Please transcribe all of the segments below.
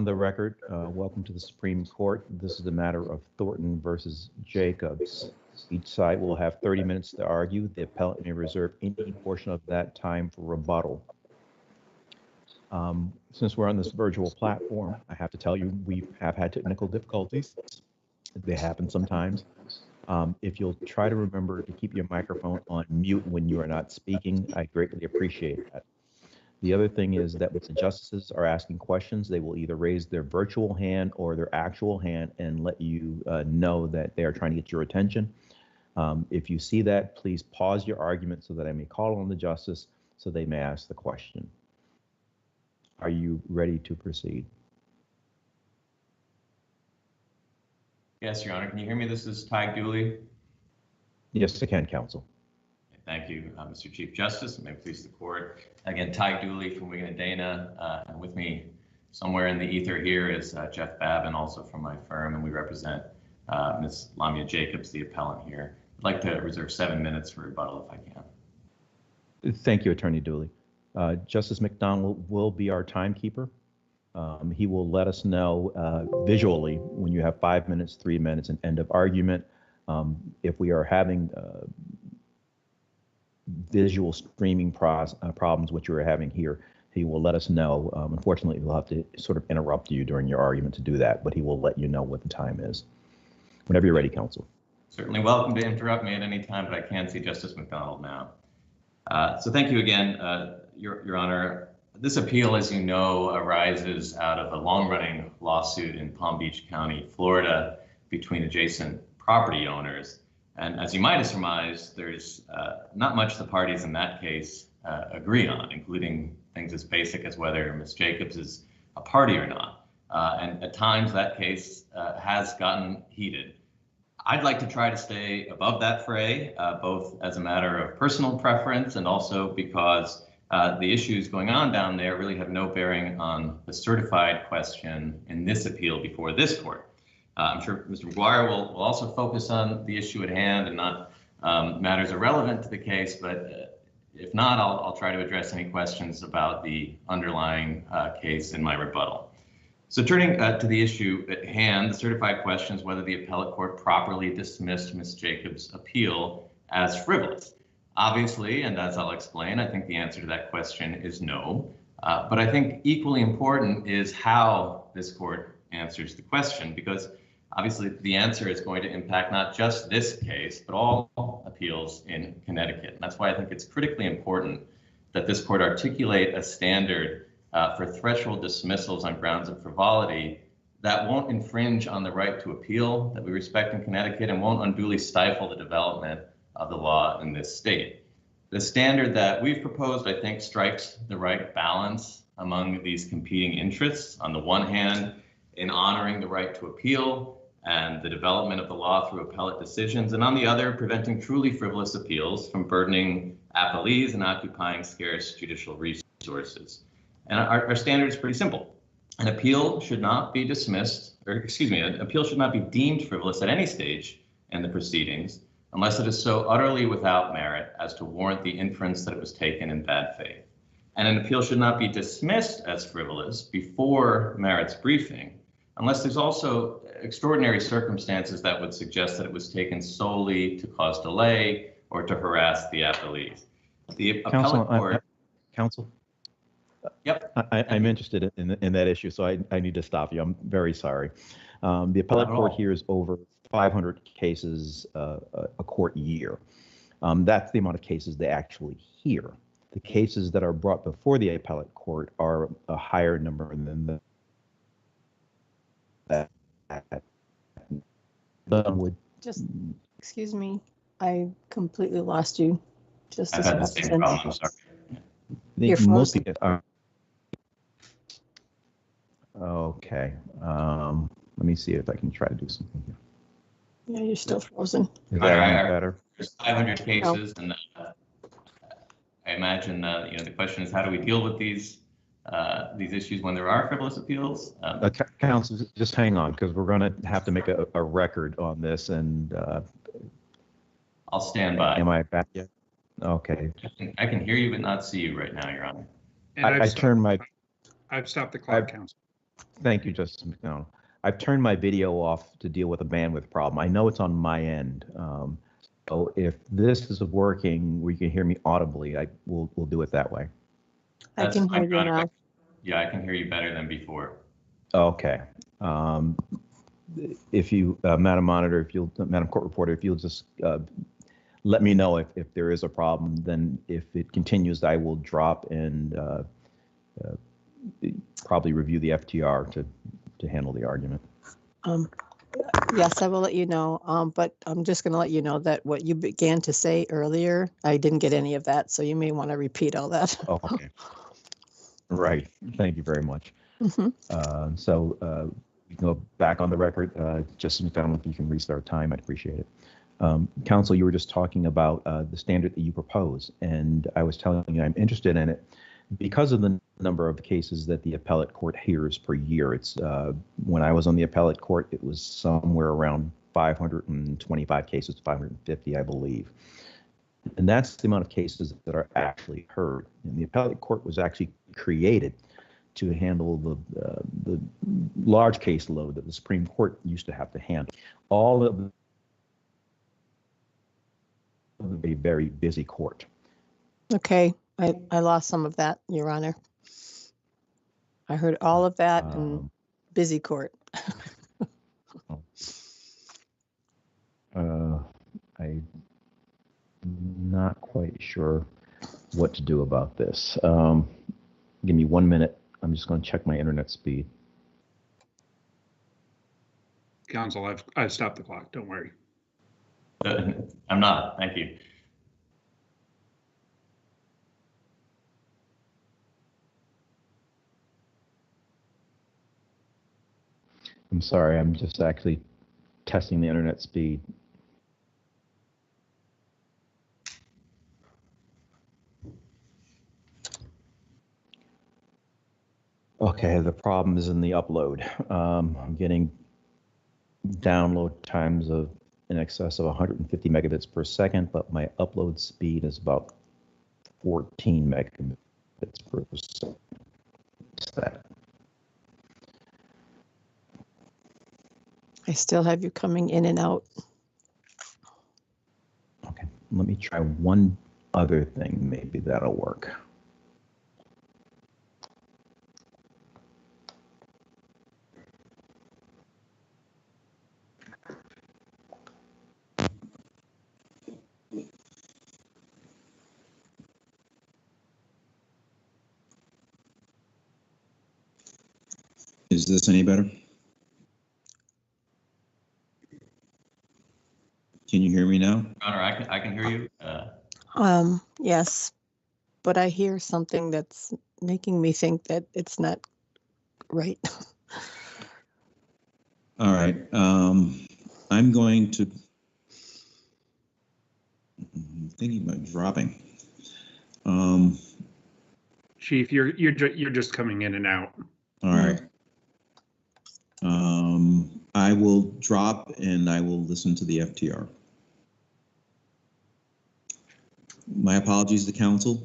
the record, welcome to the Supreme Court. This is the matter of Thornton versus Jacobs. Each side will have 30 minutes to argue. The appellant may reserve any portion of that time for rebuttal. Since we're on this virtual platform, I have to tell you, we have had technical difficulties. They happen sometimes. If you'll try to remember to keep your microphone on mute when you are not speaking, I greatly appreciate that. The other thing is that when the justices are asking questions, they will either raise their virtual hand or their actual hand and let you know that they are trying to get your attention. If you see that, please pause your argument so that I may call on the justice so they may ask the question. Are you ready to proceed? Yes, Your Honor. Can you hear me? This is Ty Dooley. Yes, I can, counsel. Thank you, Mr. Chief Justice, and may it please the court. Again, Ty Dooley from Wigan and Dana, and with me somewhere in the ether here is Jeff Babin, also from my firm, and we represent Ms. Lamia Jacobs, the appellant here. I'd like to reserve 7 minutes for rebuttal if I can. Thank you, Attorney Dooley. Justice McDonald will be our timekeeper. He will let us know visually when you have 5 minutes, 3 minutes, and end of argument. If we are having visual streaming problems, which you're having here, he will let us know. Unfortunately, we'll have to sort of interrupt you during your argument to do that, but he will let you know what the time is. Whenever you're ready, counsel. Certainly welcome to interrupt me at any time, but I can see Justice McDonald now. So thank you again, Your Honor. This appeal, as you know, arises out of a long-running lawsuit in Palm Beach County, Florida, between adjacent property owners. And as you might have surmised, there's not much the parties in that case agree on, including things as basic as whether Ms. Jacobs is a party or not. And at times that case has gotten heated. I'd like to try to stay above that fray, both as a matter of personal preference and also because the issues going on down there really have no bearing on the certified question in this appeal before this court. I'm sure Mr. McGuire will also focus on the issue at hand and not matters irrelevant to the case, but if not, I'll try to address any questions about the underlying case in my rebuttal. So turning to the issue at hand, the certified question is whether the appellate court properly dismissed Ms. Jacobs' appeal as frivolous. Obviously, and as I'll explain, I think the answer to that question is no. But I think equally important is how this court answers the question, because obviously the answer is going to impact not just this case, but all appeals in Connecticut. And that's why I think it's critically important that this court articulate a standard for threshold dismissals on grounds of frivolity that won't infringe on the right to appeal that we respect in Connecticut and won't unduly stifle the development of the law in this state. The standard that we've proposed, I think, strikes the right balance among these competing interests. On the one hand, in honoring the right to appeal and the development of the law through appellate decisions, and on the other, preventing truly frivolous appeals from burdening appellees and occupying scarce judicial resources. And our standard is pretty simple. An appeal should not be dismissed, or excuse me, an appeal should not be deemed frivolous at any stage in the proceedings unless it is so utterly without merit as to warrant the inference that it was taken in bad faith. And an appeal should not be dismissed as frivolous before merits briefing unless there's also extraordinary circumstances that would suggest that it was taken solely to cause delay or to harass the appellees. The appellate court... Counsel? Yep. I'm interested in that issue, so I need to stop you. I'm very sorry. The appellate court here is over 500 cases a court year. That's the amount of cases they actually hear. The cases that are brought before the appellate court are a higher number than that. Just excuse me, I completely lost you. Just I've had the same problem. I'm sorry. You're frozen. Okay. Let me see if I can try to do something here. Yeah, you're still frozen. Is that any better? There's 500 cases, and I imagine the question is how do we deal with these issues when there are frivolous appeals? Counsel, just hang on, because we're going to have to make a record on this, and I'll stand by. Am I back yet? Okay. I can hear you but not see you right now, Your Honor. I turned my... I've stopped the clock, counsel. Thank you, Justice McDonald. I've turned my video off to deal with a bandwidth problem. I know it's on my end. So if this is working, where you can hear me audibly, we'll do it that way. I That's can fine, hear you Your Honor. now. Yeah, I can hear you better than before. Okay. If you, Madam Monitor, Madam Court Reporter, if you'll just let me know if there is a problem, then if it continues, I will drop and probably review the FTR to handle the argument. Yes, I will let you know. But I'm just going to let you know that what you began to say earlier, I didn't get any of that. So you may want to repeat all that. Oh, okay. Right. Thank you very much. Mm-hmm. So we can go back on the record. Justice McDonald, if you can restart time, I'd appreciate it. Counsel, you were just talking about the standard that you propose, and I was telling you I'm interested in it because of the number of cases that the appellate court hears per year. It's when I was on the appellate court, it was somewhere around 525 cases, 550, I believe. And that's the amount of cases that are actually heard. And the appellate court was actually created to handle the large caseload that the Supreme Court used to have to handle. All of a very busy court. Okay, I lost some of that, Your Honor. I heard all of that and busy court. I'm not quite sure what to do about this. Give me 1 minute. I'm just going to check my internet speed. Counsel, I've stopped the clock. Don't worry. I'm not. Thank you. I'm sorry. I'm just actually testing the internet speed. Okay, the problem is in the upload. I'm getting download times of in excess of 150 megabits per second, but my upload speed is about 14 megabits per second. I still have you coming in and out. Okay, let me try one other thing. Maybe that'll work. Is this any better? Can you hear me now? Honor, I can hear you. Yes, but I hear something that's making me think that it's not right. All right. I'm going to. I'm thinking about dropping. Chief, you're just coming in and out. All right. I will drop and I will listen to the FTR. My apologies to counsel.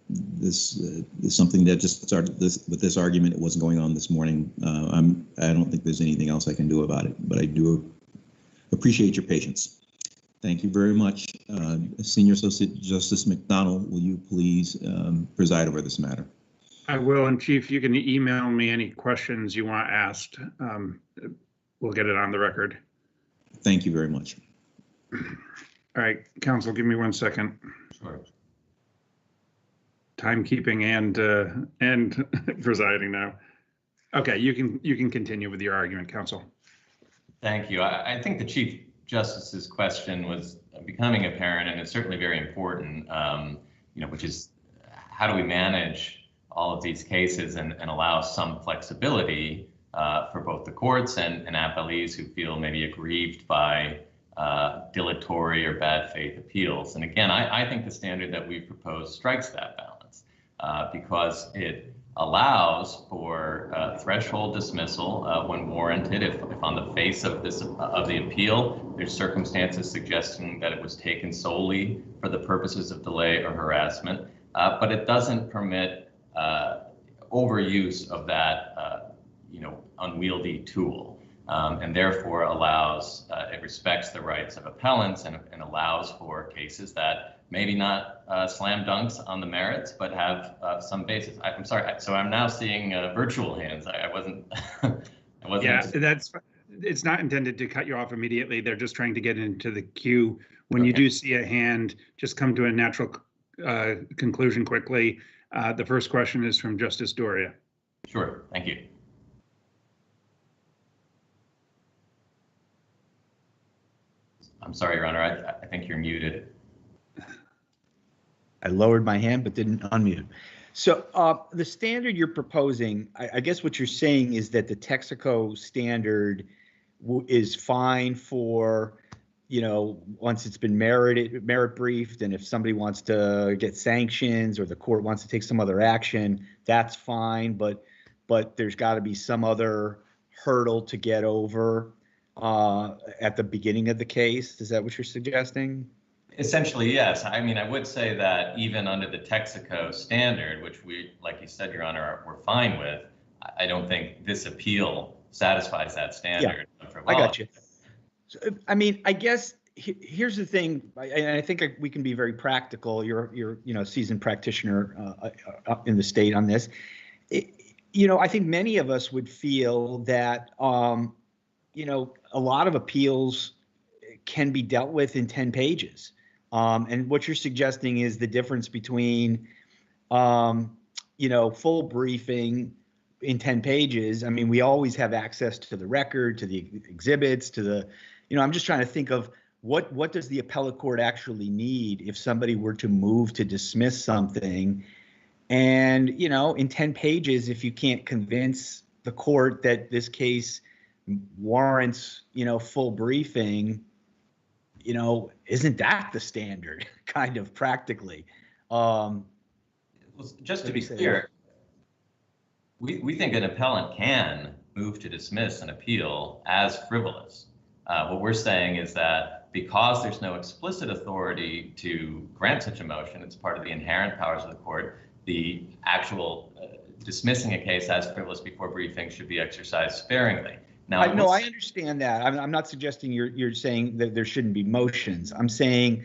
This is something that just started with this argument. It wasn't going on this morning. I don't think there's anything else I can do about it, but I do appreciate your patience. Thank you very much. Senior Associate Justice McDonald, will you please preside over this matter? I will, and Chief, you can email me any questions you want asked. We'll get it on the record. Thank you very much. All right, counsel, give me 1 second. Sure. Timekeeping and presiding now. Okay, you can continue with your argument, counsel. Thank you. I think the Chief Justice's question was becoming apparent, and it's certainly very important. Which is how do we manage all of these cases and allow some flexibility for both the courts and appellees who feel maybe aggrieved by dilatory or bad faith appeals. And again, I think the standard that we propose strikes that balance because it allows for threshold dismissal when warranted. If on the face of the appeal, there's circumstances suggesting that it was taken solely for the purposes of delay or harassment, but it doesn't permit overuse of that, unwieldy tool, and therefore allows, it respects the rights of appellants and allows for cases that maybe not slam dunks on the merits, but have some basis. I'm sorry, so I'm now seeing virtual hands. I wasn't. I wasn't. Yeah, it's not intended to cut you off immediately. They're just trying to get into the queue. When you do see a hand, just come to a natural conclusion quickly. The first question is from Justice Doria. Sure, thank you. I'm sorry, Your Honor, I think you're muted. I lowered my hand but didn't unmute. So the standard you're proposing, I guess what you're saying is that the Texaco standard is fine for, once it's been merit briefed, and if somebody wants to get sanctions or the court wants to take some other action, that's fine, but there's got to be some other hurdle to get over at the beginning of the case. Is that what you're suggesting? Essentially, yes. I mean, I would say that even under the Texaco standard, which we, like you said, Your Honor, we're fine with, I don't think this appeal satisfies that standard. Yeah, I got you. So, I mean, I guess here's the thing, and I think we can be very practical. You're seasoned practitioner in the state on this. I think many of us would feel that a lot of appeals can be dealt with in 10 pages. And what you're suggesting is the difference between, full briefing in 10 pages. I mean, we always have access to the record, to the exhibits, to the, I'm just trying to think of what does the appellate court actually need if somebody were to move to dismiss something. And, in 10 pages, if you can't convince the court that this case warrants, full briefing, isn't that the standard kind of practically? Well, just to be clear, we think an appellant can move to dismiss an appeal as frivolous. What we're saying is that because there's no explicit authority to grant such a motion, it's part of the inherent powers of the court, the actual dismissing a case as frivolous before briefing should be exercised sparingly. Now, I understand that. I'm not suggesting you're saying that there shouldn't be motions. I'm saying,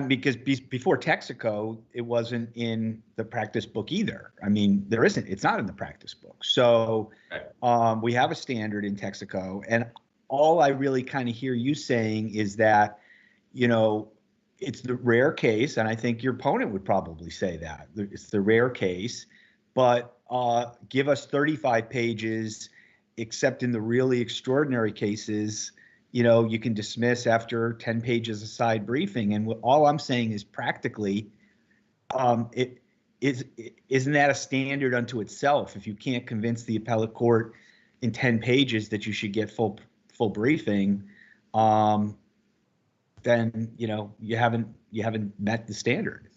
because before Texaco, it wasn't in the practice book either. I mean, it's not in the practice book. So we have a standard in Texaco, and all I really kind of hear you saying is that, it's the rare case, and I think your opponent would probably say that it's the rare case, but give us 35 pages. Except in the really extraordinary cases, you can dismiss after 10 pages of side briefing. And all I'm saying is practically, isn't that a standard unto itself? If you can't convince the appellate court in 10 pages that you should get full briefing, then you haven't met the standard.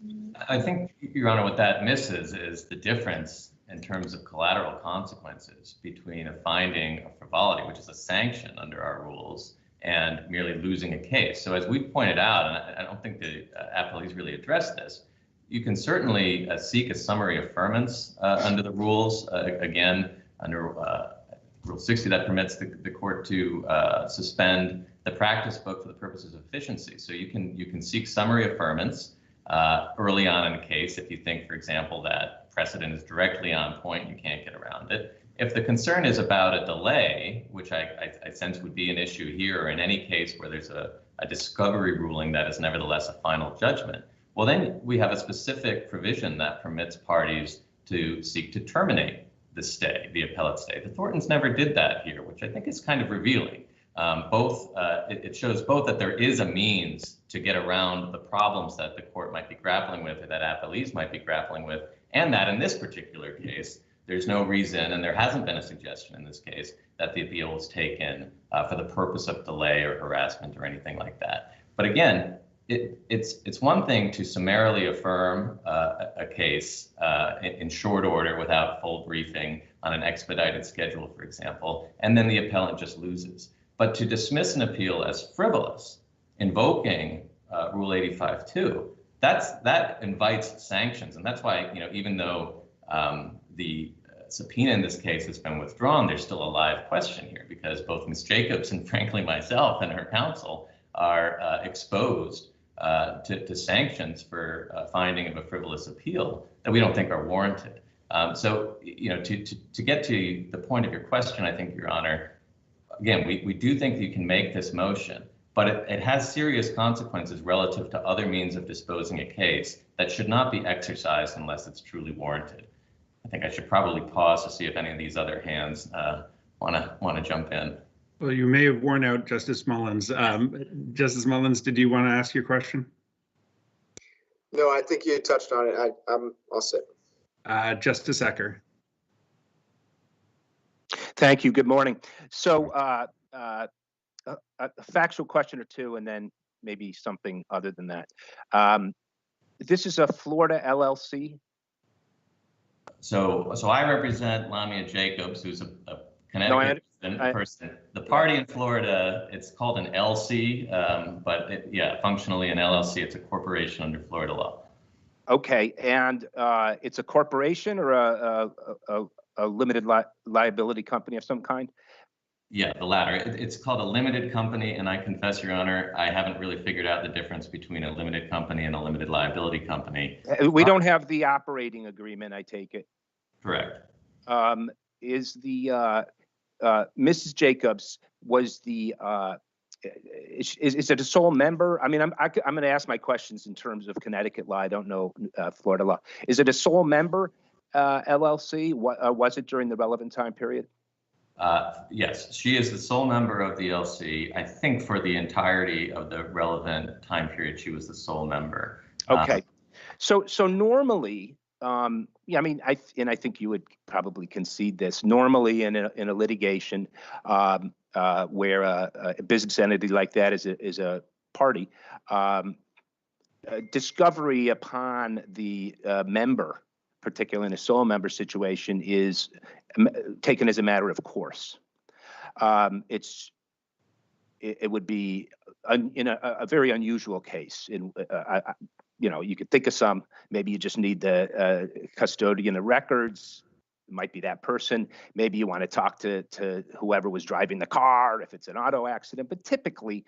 I think, Your Honor, what that misses is the difference in terms of collateral consequences between a finding of frivolity, which is a sanction under our rules, and merely losing a case. So as we pointed out, and I don't think the appellees really addressed this, you can certainly seek a summary affirmance under the rules. Again, under Rule 60, that permits the court to suspend the practice book for the purposes of efficiency. So you can seek summary affirmance early on in a case if you think, for example, that precedent is directly on point, you can't get around it. If the concern is about a delay, which I sense would be an issue here or in any case where there's a discovery ruling that is nevertheless a final judgment, well, then we have a specific provision that permits parties to seek to terminate the stay, the appellate stay. The Thorntons never did that here, which I think is kind of revealing. It shows both that there is a means to get around the problems that the court might be grappling with or that appellees might be grappling with, and that in this particular case, there's no reason, and there hasn't been a suggestion in this case, that the appeal was taken for the purpose of delay or harassment or anything like that. But again, it's one thing to summarily affirm a case in short order without full briefing on an expedited schedule, for example, and then the appellant just loses. But to dismiss an appeal as frivolous, invoking Rule 85-2, that invites sanctions, and that's why even though the subpoena in this case has been withdrawn, there's still a live question here because both Ms. Jacobs and frankly myself and her counsel are exposed to sanctions for finding of a frivolous appeal that we don't think are warranted. So, you know, to get to the point of your question, I think, Your Honor, again, we do think that you can make this motion, but it has serious consequences relative to other means of disposing a case that should not be exercised unless it's truly warranted. I think I should probably pause to see if any of these other hands want to jump in. Well, you may have worn out Justice Mullins. Justice Mullins, did you want to ask your question? No, I think you touched on it. I'm all set. Justice Ecker. Thank you. Good morning. So a factual question or two, and then maybe something other than that. This is a Florida LLC. So I represent Lamia Jacobs, who's a Connecticut person. The party in Florida, it's called an LC, but functionally an LLC. It's a corporation under Florida law. Okay, and it's a corporation or a limited liability company of some kind? Yeah, the latter. It's called a limited company, and I confess, Your Honor, I haven't really figured out the difference between a limited company and a limited liability company. We don't have the operating agreement, I take it. Correct. Is the Mrs. Jacobs was the is it a sole member? I mean, I'm going to ask my questions in terms of Connecticut law. I don't know Florida law. Is it a sole member LLC? Was it during the relevant time period? Yes, she is the sole member of the LC. I think for the entirety of the relevant time period, she was the sole member. Okay, so normally, yeah, I mean, I think you would probably concede this. Normally, in a litigation where a business entity like that is a party, discovery upon the member, particularly in a sole member situation, is taken as a matter of course. It would be in a very unusual case. You know, you could think of some. Maybe you just need the custodian of records. It might be that person. Maybe you want to talk to whoever was driving the car if it's an auto accident. But typically,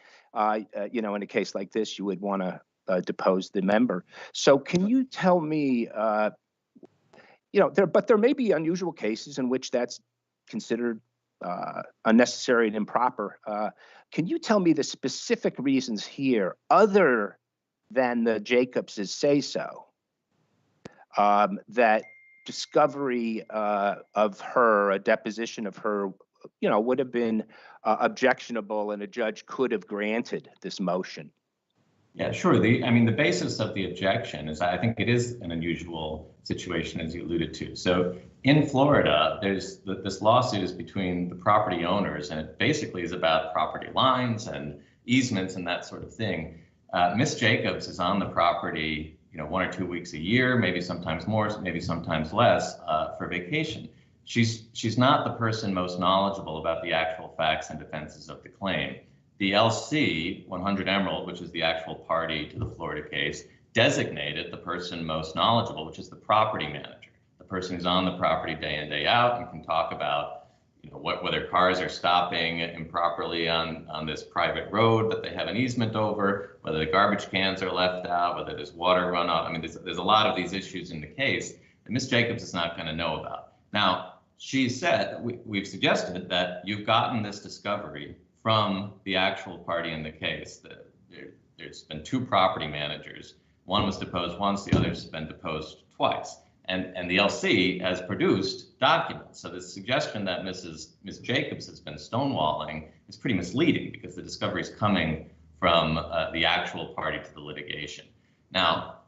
you know, in a case like this, you would want to depose the member. So can you tell me? You know, there may be unusual cases in which that's considered unnecessary and improper. Can you tell me the specific reasons here, other than the Jacobses say so, that discovery of her, a deposition of her, you know, would have been objectionable and a judge could have granted this motion? Yeah, sure. I mean, the basis of the objection is I think it is an unusual situation, as you alluded to. So in Florida, there's this lawsuit is between the property owners, and it basically is about property lines and easements and that sort of thing. Miss Jacobs is on the property, you know, 1 or 2 weeks a year, maybe sometimes more, maybe sometimes less, for vacation. She's not the person most knowledgeable about the actual facts and defenses of the claim. The LC, 100 Emerald, which is the actual party to the Florida case, designated the person most knowledgeable, which is the property manager, the person who's on the property day in, day out, and can talk about, you know, whether cars are stopping improperly on this private road that they have an easement over, whether the garbage cans are left out, whether there's water runoff. I mean, there's a lot of these issues in the case that Ms. Jacobs is not going to know about. Now, she said, we've suggested that you've gotten this discovery from the actual party in the case. There's been 2 property managers. One was deposed once, the other's been deposed twice. And the LC has produced documents. So the suggestion that Ms. Jacobs has been stonewalling is pretty misleading because the discovery is coming from the actual party to the litigation. Now,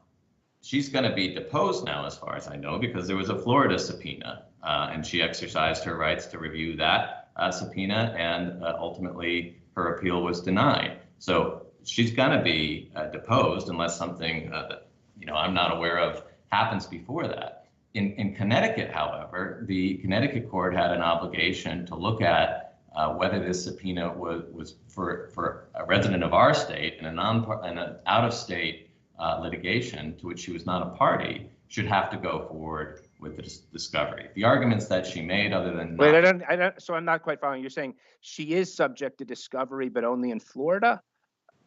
she's going to be deposed now, as far as I know, because there was a Florida subpoena, and she exercised her rights to review that subpoena, and ultimately her appeal was denied. So she's going to be deposed unless something that, you know, I'm not aware of happens before that. In Connecticut, however, the Connecticut court had an obligation to look at whether this subpoena was for a resident of our state in an out-of-state litigation to which she was not a party, should have to go forward with the discovery. The arguments that she made, other than Wait, I don't. So I'm not quite following. You're saying she is subject to discovery, but only in Florida?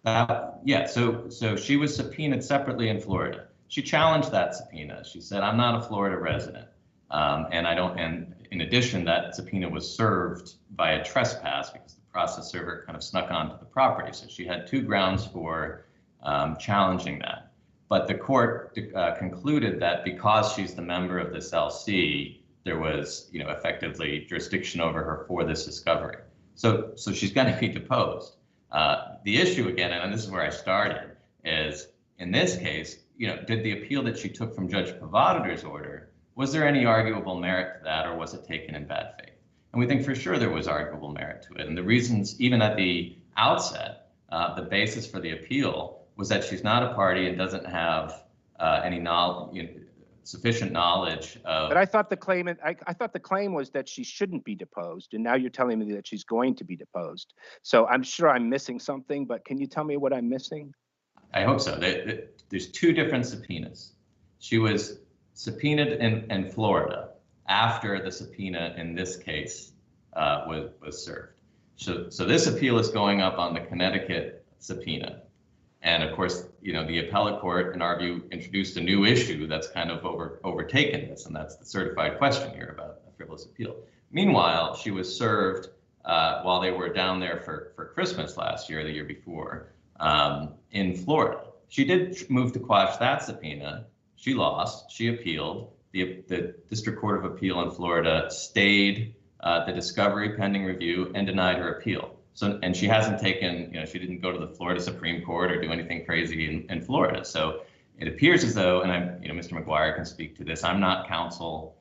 Yeah. So she was subpoenaed separately in Florida. She challenged that subpoena. She said, "I'm not a Florida resident, and I don't." And in addition, that subpoena was served via trespass because the process server kind of snuck onto the property. So she had two grounds for challenging that. But the court concluded that because she's the member of this LC, there was, effectively jurisdiction over her for this discovery. So she's going to be deposed. The issue again, and this is where I started, is in this case, did the appeal that she took from Judge Pavadator's order, was there any arguable merit to that, or was it taken in bad faith? And we think for sure there was arguable merit to it. And the reasons, even at the outset, the basis for the appeal was that she's not a party and doesn't have any knowledge, sufficient knowledge of. But I thought the claim was that she shouldn't be deposed, and now you're telling me that she's going to be deposed. So I'm sure I'm missing something, but can you tell me what I'm missing? I hope so. There's two different subpoenas. She was subpoenaed in Florida after the subpoena in this case was served. So this appeal is going up on the Connecticut subpoena. And of course, the appellate court, in our view, introduced a new issue that's kind of overtaken this, and that's the certified question here about a frivolous appeal. Meanwhile, she was served while they were down there for Christmas last year, the year before, in Florida. She did move to quash that subpoena. She lost. She appealed. The District Court of Appeal in Florida stayed the discovery pending review and denied her appeal. So, and she hasn't taken, she didn't go to the Florida Supreme Court or do anything crazy in Florida. So it appears as though, and Mr. McGuire can speak to this, I'm not counsel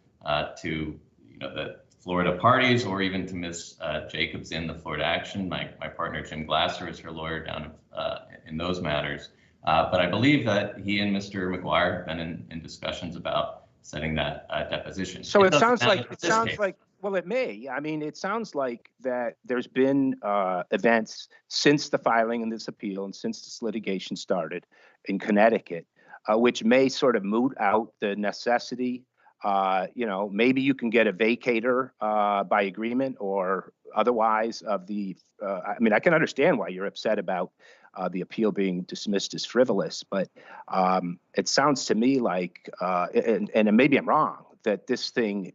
to, the Florida parties or even to Ms. Jacobs in the Florida action. My partner, Jim Glasser, is her lawyer down in those matters. But I believe that he and Mr. McGuire have been in discussions about setting that deposition. So it sounds like, well, it may. I mean, it sounds like that there's been events since the filing of this appeal and since this litigation started in Connecticut, which may sort of moot out the necessity. Maybe you can get a vacator by agreement or otherwise of the. I can understand why you're upset about the appeal being dismissed as frivolous, but it sounds to me like, and maybe I'm wrong, that this thing.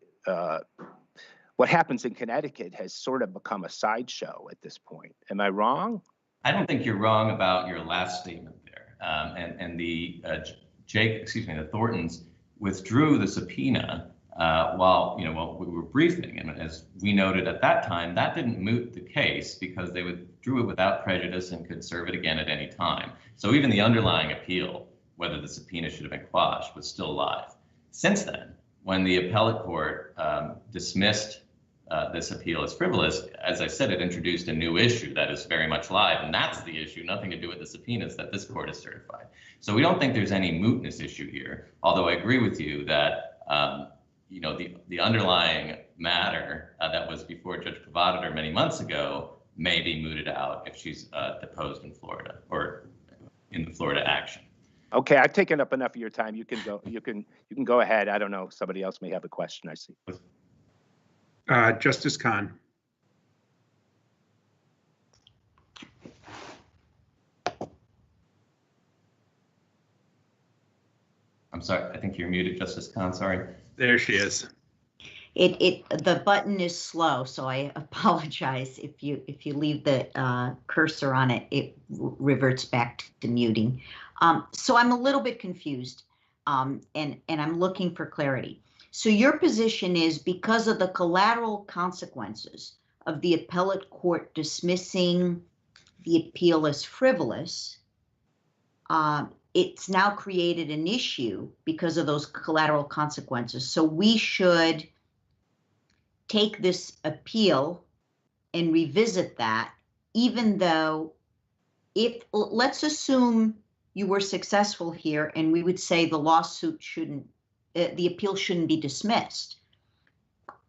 What happens in Connecticut has sort of become a sideshow at this point. Am I wrong? I don't think you're wrong about your last statement there. And the the Thorntons withdrew the subpoena while we were briefing, and as we noted at that time, that didn't moot the case because they withdrew it without prejudice and could serve it again at any time. So even the underlying appeal, whether the subpoena should have been quashed, was still alive. Since then, when the appellate court dismissed this appeal as frivolous, as I said, it introduced a new issue that is very much live, and that's the issue, nothing to do with the subpoenas that this court has certified. So we don't think there's any mootness issue here, although I agree with you that the underlying matter that was before Judge Pavadator many months ago may be mooted out if she's deposed in Florida or in the Florida action. Okay, I've taken up enough of your time. You can go. You can go ahead. I don't know. Somebody else may have a question. I see. Justice Kahn. I'm sorry. I think you're muted, Justice Kahn. Sorry. There she is. The button is slow, so I apologize. If you leave the cursor on it, it reverts back to muting. So I'm a little bit confused, and I'm looking for clarity. So your position is because of the collateral consequences of the appellate court dismissing the appeal as frivolous, it's now created an issue because of those collateral consequences. So we should take this appeal and revisit that, even though let's assume you were successful here and we would say the lawsuit the appeal shouldn't be dismissed,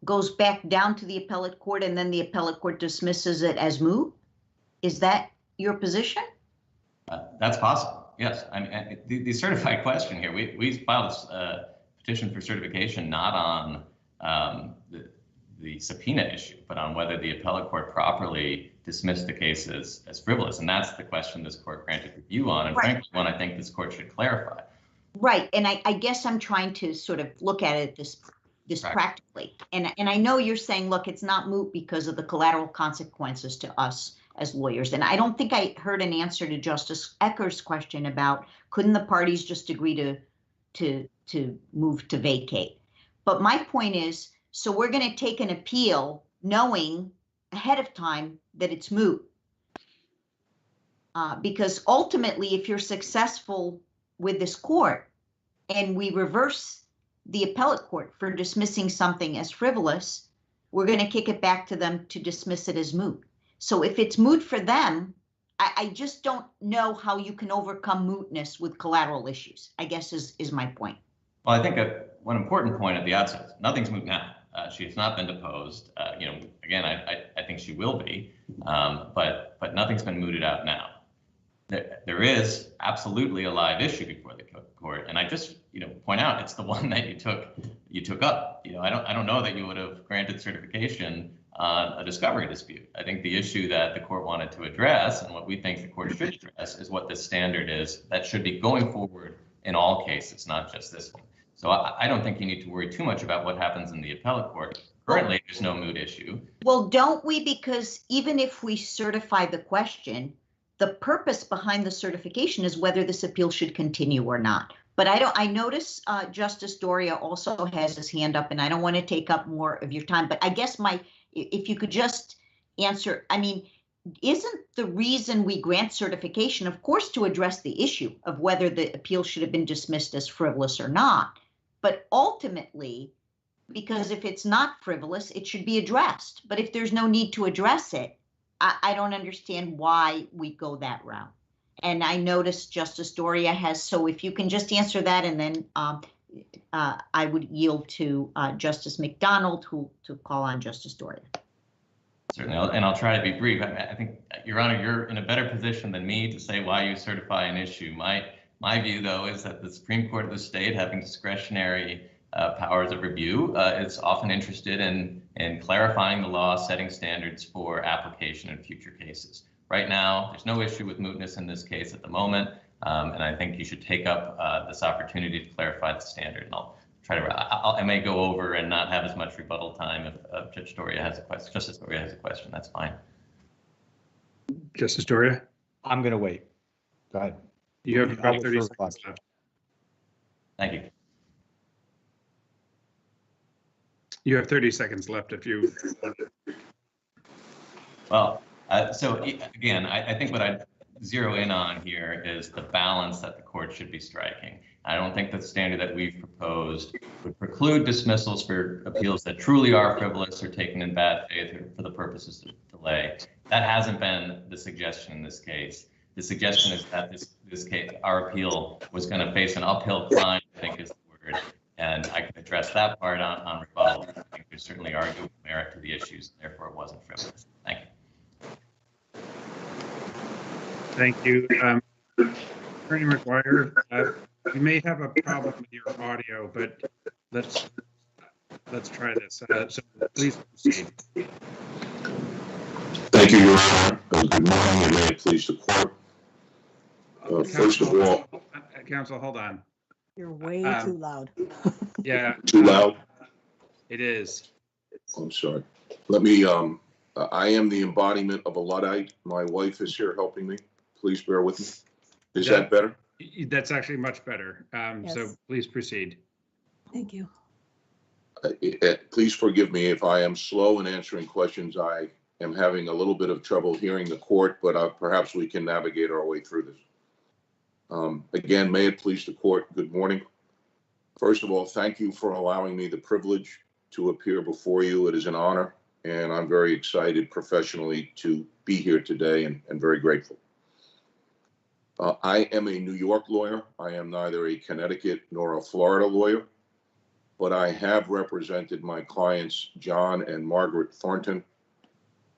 goes back down to the appellate court and then the appellate court dismisses it as moot. Is that your position? That's possible. Yes. I mean, the certified question here, we filed petition for certification not on the subpoena issue, but on whether the appellate court properly dismissed the case as frivolous. And that's the question this court granted review on, and Right. frankly, one I think this court should clarify. Right, and I guess I'm trying to sort of look at it this practically. And I know you're saying, look, it's not moot because of the collateral consequences to us as lawyers. And I don't think I heard an answer to Justice Ecker's question about couldn't the parties just agree to move to vacate? But my point is, so we're going to take an appeal knowing ahead of time that it's moot. Because ultimately, if you're successful with this court and we reverse the appellate court for dismissing something as frivolous, we're going to kick it back to them to dismiss it as moot. So if it's moot for them, I just don't know how you can overcome mootness with collateral issues, I guess is my point. Well, I think one important point at the outset is nothing's moot now. She has not been deposed. Again, I think she will be, but nothing's been mooted out now. There is absolutely a live issue before the court, and I just point out it's the one that you took up. I don't know that you would have granted certification on a discovery dispute. I think the issue that the court wanted to address, and what we think the court should address, is what the standard is that should be going forward in all cases, not just this one. So I don't think you need to worry too much about what happens in the appellate court. Currently, there's no moot issue. Well, don't we? Because even if we certify the question, the purpose behind the certification is whether this appeal should continue or not. But I notice Justice Doria also has his hand up, and I don't want to take up more of your time. But I guess if you could just answer, I mean, isn't the reason we grant certification, of course, to address the issue of whether the appeal should have been dismissed as frivolous or not? But ultimately, because if it's not frivolous, it should be addressed. But if there's no need to address it, I don't understand why we go that route. And I noticed Justice Doria has, so if you can just answer that, and then I would yield to Justice McDonald, to call on Justice Doria. Certainly, and I'll try to be brief. I think, Your Honor, you're in a better position than me to say why you certify an issue. My view, though, is that the Supreme Court of the state, having discretionary powers of review, is often interested in clarifying the law, setting standards for application in future cases. Right now, there's no issue with mootness in this case at the moment, and I think you should take up this opportunity to clarify the standard. And I'll try to. I may go over and not have as much rebuttal time if Judge Doria has a question. Justice Doria has a question. That's fine. Justice Doria? I'm going to wait. Go ahead. You have about 30 seconds left. Thank you. You have 30 seconds left if you. Well, so again, I think what I'd zero in on here is the balance that the court should be striking. I don't think the standard that we've proposed would preclude dismissals for appeals that truly are frivolous or taken in bad faith or for the purposes of delay. That hasn't been the suggestion in this case. The suggestion is that this case, our appeal, was going to face an uphill climb, I think is the word. And I can address that part on rebuttal. I think there's certainly arguable merit to the issues, therefore it wasn't frivolous. Thank you. Thank you. Attorney McGuire, you may have a problem with your audio, but let's try this. So please proceed. Thank you, Your Honor. Good morning, and may it please the court. First of all, Counsel, hold on. You're way too loud. Yeah. Too loud? It is. I'm sorry. Let me, I am the embodiment of a Luddite. My wife is here helping me. Please bear with me. Is that better? That's actually much better. Yes. So please proceed. Thank you. Please forgive me if I am slow in answering questions. I am having a little bit of trouble hearing the court, but perhaps we can navigate our way through this. Again, may it please the court, good morning. First of all, thank you for allowing me the privilege to appear before you. It is an honor, and I'm very excited professionally to be here today and very grateful. I am a New York lawyer. I am neither a Connecticut nor a Florida lawyer, but I have represented my clients, John and Margaret Thornton,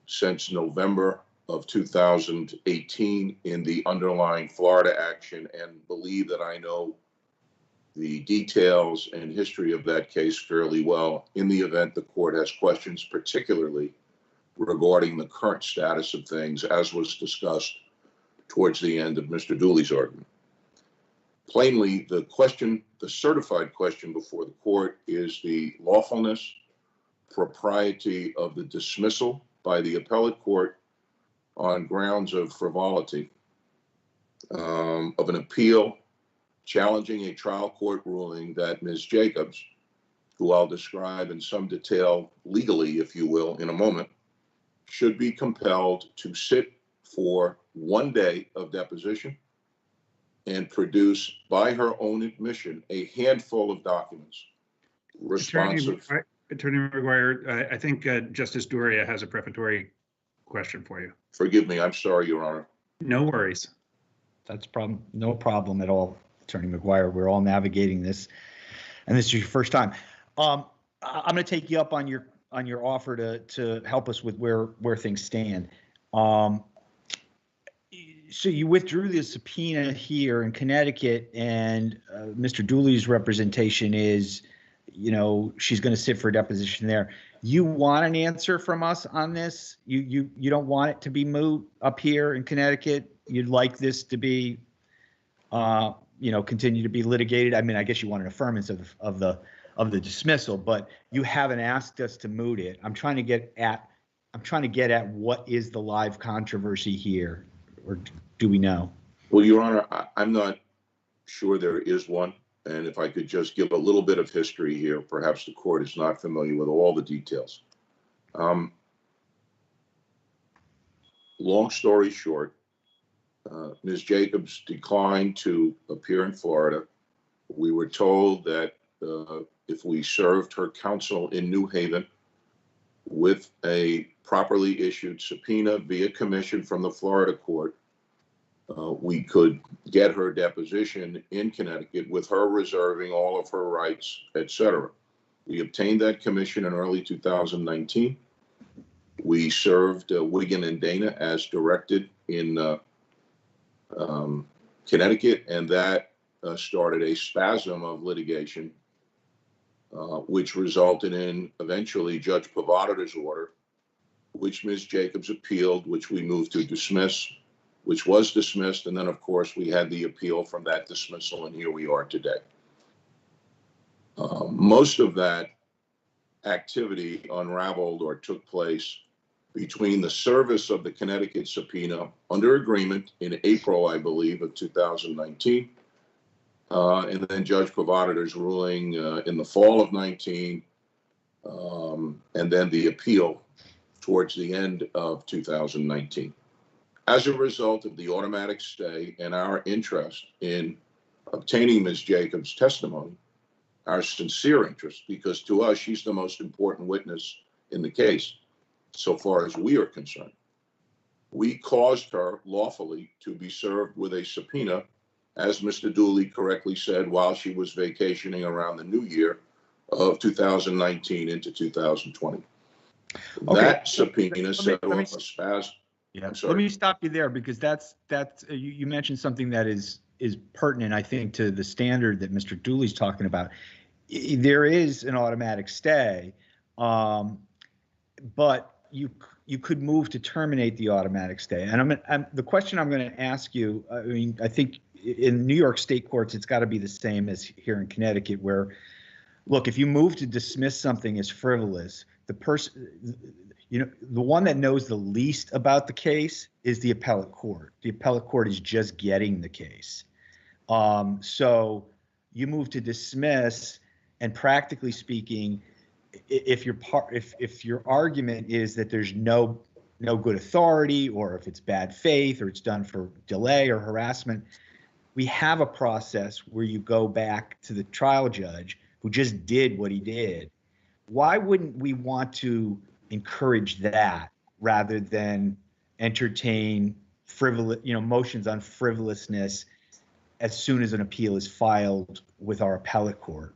since November of 2018 in the underlying Florida action, and believe that I know the details and history of that case fairly well in the event the court has questions, particularly regarding the current status of things, as was discussed towards the end of Mr. Dooley's argument. Plainly, the certified question before the court is the lawfulness, propriety of the dismissal by the appellate court on grounds of frivolity of an appeal challenging a trial court ruling that Ms. Jacobs, who I'll describe in some detail legally, if you will, in a moment, should be compelled to sit for 1 day of deposition and produce, by her own admission, a handful of documents responsive. Attorney McGuire, I think Justice Doria has a prefatory question for you. Forgive me, I'm sorry, Your Honor. No worries. That's no problem at all, Attorney McGuire. We're all navigating this, and this is your first time. I'm going to take you up on your offer to help us with where things stand. So you withdrew the subpoena here in Connecticut, and Mr. Dooley's representation is, she's going to sit for a deposition there. You want an answer from us on this? You don't want it to be moot up here in Connecticut? You'd like this to be, continue to be litigated? I mean, I guess you want an affirmance of the dismissal, but you haven't asked us to moot it. I'm trying to get at what is the live controversy here, or do we know? Well, Your Honor, I'm not sure there is one. And if I could just give a little bit of history here, perhaps the court is not familiar with all the details. Long story short, Ms. Jacobs declined to appear in Florida. We were told that if we served her counsel in New Haven with a properly issued subpoena via commission from the Florida court, we could get her deposition in Connecticut with her reserving all of her rights, etc. We obtained that commission in early 2019. We served Wiggin and Dana as directed in Connecticut, and that started a spasm of litigation, which resulted in eventually Judge Pavada's order, which Ms. Jacobs appealed, which we moved to dismiss, which was dismissed. And then, of course, we had the appeal from that dismissal, and here we are today. Most of that activity unraveled or took place between the service of the Connecticut subpoena under agreement in April, I believe, of 2019, and then Judge Pavada's ruling in the fall of 19, and then the appeal towards the end of 2019. As a result of the automatic stay and our interest in obtaining Ms. Jacobs' testimony, our sincere interest, because to us, she's the most important witness in the case, so far as we are concerned, we caused her lawfully to be served with a subpoena, as Mr. Dooley correctly said, while she was vacationing around the new year of 2019 into 2020. Okay. That subpoena set off a spasm. Yeah, let me stop you there, because that's you mentioned something that is pertinent, I think, to the standard that Mr. Dooley's talking about. There is an automatic stay, but you could move to terminate the automatic stay. And the question I'm going to ask you, I mean, I think in New York state courts, it's got to be the same as here in Connecticut, where, look, if you move to dismiss something as frivolous, the person, the one that knows the least about the case is the appellate court. The appellate court is just getting the case. So you move to dismiss, and practically speaking, if your argument is that there's no good authority, or if it's bad faith, or it's done for delay or harassment, we have a process where you go back to the trial judge who just did what he did. Why wouldn't we want to encourage that rather than entertain motions on frivolousness as soon as an appeal is filed with our appellate court?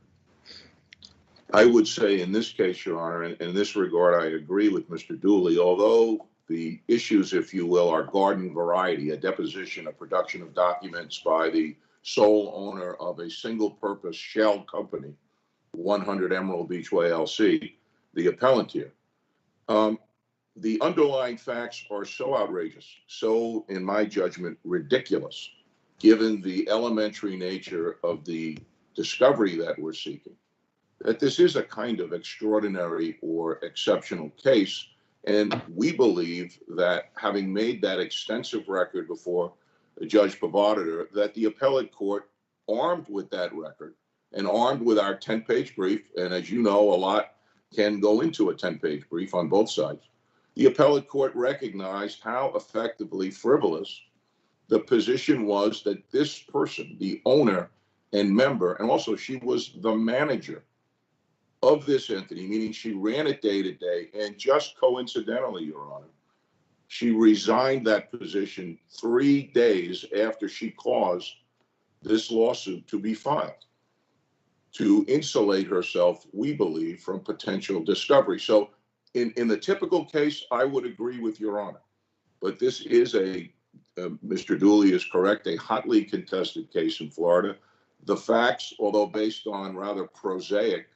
I would say in this case, Your Honor, in this regard, I agree with Mr. Dooley, although the issues, if you will, are garden variety, a deposition, a production of documents by the sole owner of a single-purpose shell company, 100 Emerald Beachway LC, the appellant here. The underlying facts are so outrageous, so, in my judgment, ridiculous, given the elementary nature of the discovery that we're seeking, that this is a kind of extraordinary or exceptional case. And we believe that, having made that extensive record before Judge Pavauditor, that the appellate court, armed with that record and armed with our 10-page brief, and as you know, a lot can go into a 10-page brief on both sides, the appellate court recognized how effectively frivolous the position was that this person, the owner and member, and also she was the manager of this entity, meaning she ran it day to day, and just coincidentally, Your Honor, she resigned that position 3 days after she caused this lawsuit to be filed, to insulate herself, we believe, from potential discovery. So in the typical case, I would agree with Your Honor, but this is Mr. Dooley is correct, a hotly contested case in Florida. The facts, although based on rather prosaic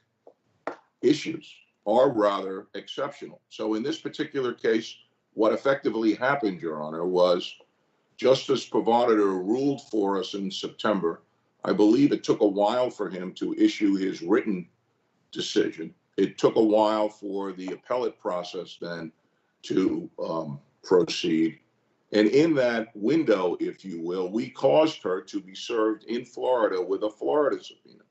issues, are rather exceptional. So in this particular case, what effectively happened, Your Honor, was Justice Pavauditor ruled for us in September. I believe it took a while for him to issue his written decision. It took a while for the appellate process then to proceed. And in that window, if you will, we caused her to be served in Florida with a Florida subpoena.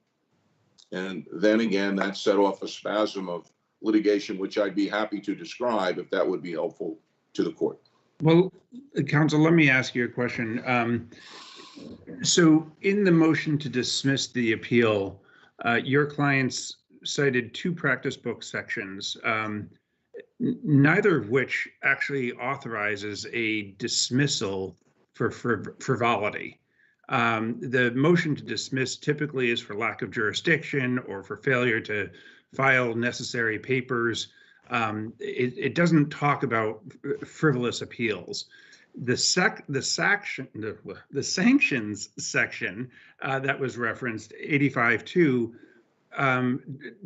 And then again, that set off a spasm of litigation, which I'd be happy to describe if that would be helpful to the court. Well, counsel, let me ask you a question. So in the motion to dismiss the appeal, your clients cited 2 practice book sections, neither of which actually authorizes a dismissal for frivolity. The motion to dismiss typically is for lack of jurisdiction or for failure to file necessary papers. It doesn't talk about frivolous appeals. The sanctions section that was referenced, 85.2,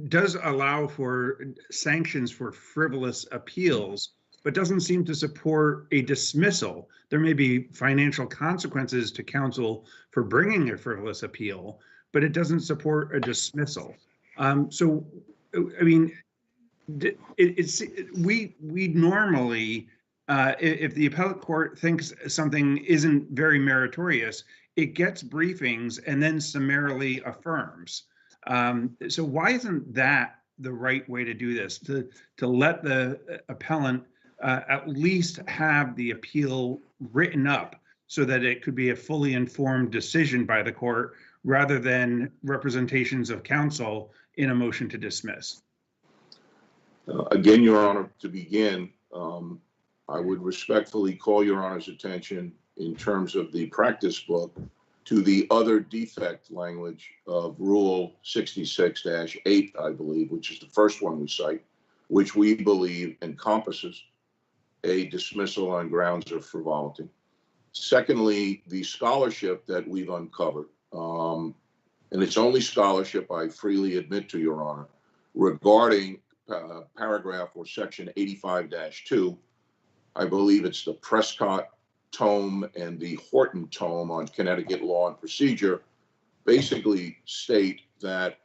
does allow for sanctions for frivolous appeals, but doesn't seem to support a dismissal. There may be financial consequences to counsel for bringing a frivolous appeal, but it doesn't support a dismissal. So, I mean, we normally, if the appellate court thinks something isn't very meritorious, it gets briefings and then summarily affirms. So why isn't that the right way to do this? To let the appellant at least have the appeal written up so that it could be a fully informed decision by the court rather than representations of counsel in a motion to dismiss? Again, Your Honor, to begin, I would respectfully call Your Honor's attention in terms of the practice book to the other defect language of Rule 66-8, I believe, which is the first one we cite, which we believe encompasses a dismissal on grounds of frivolity. Secondly, the scholarship that we've uncovered, and it's only scholarship, I freely admit to Your Honor, regarding paragraph or section 85-2, I believe it's the Prescott tome and the Thornton tome on Connecticut law and procedure, basically state that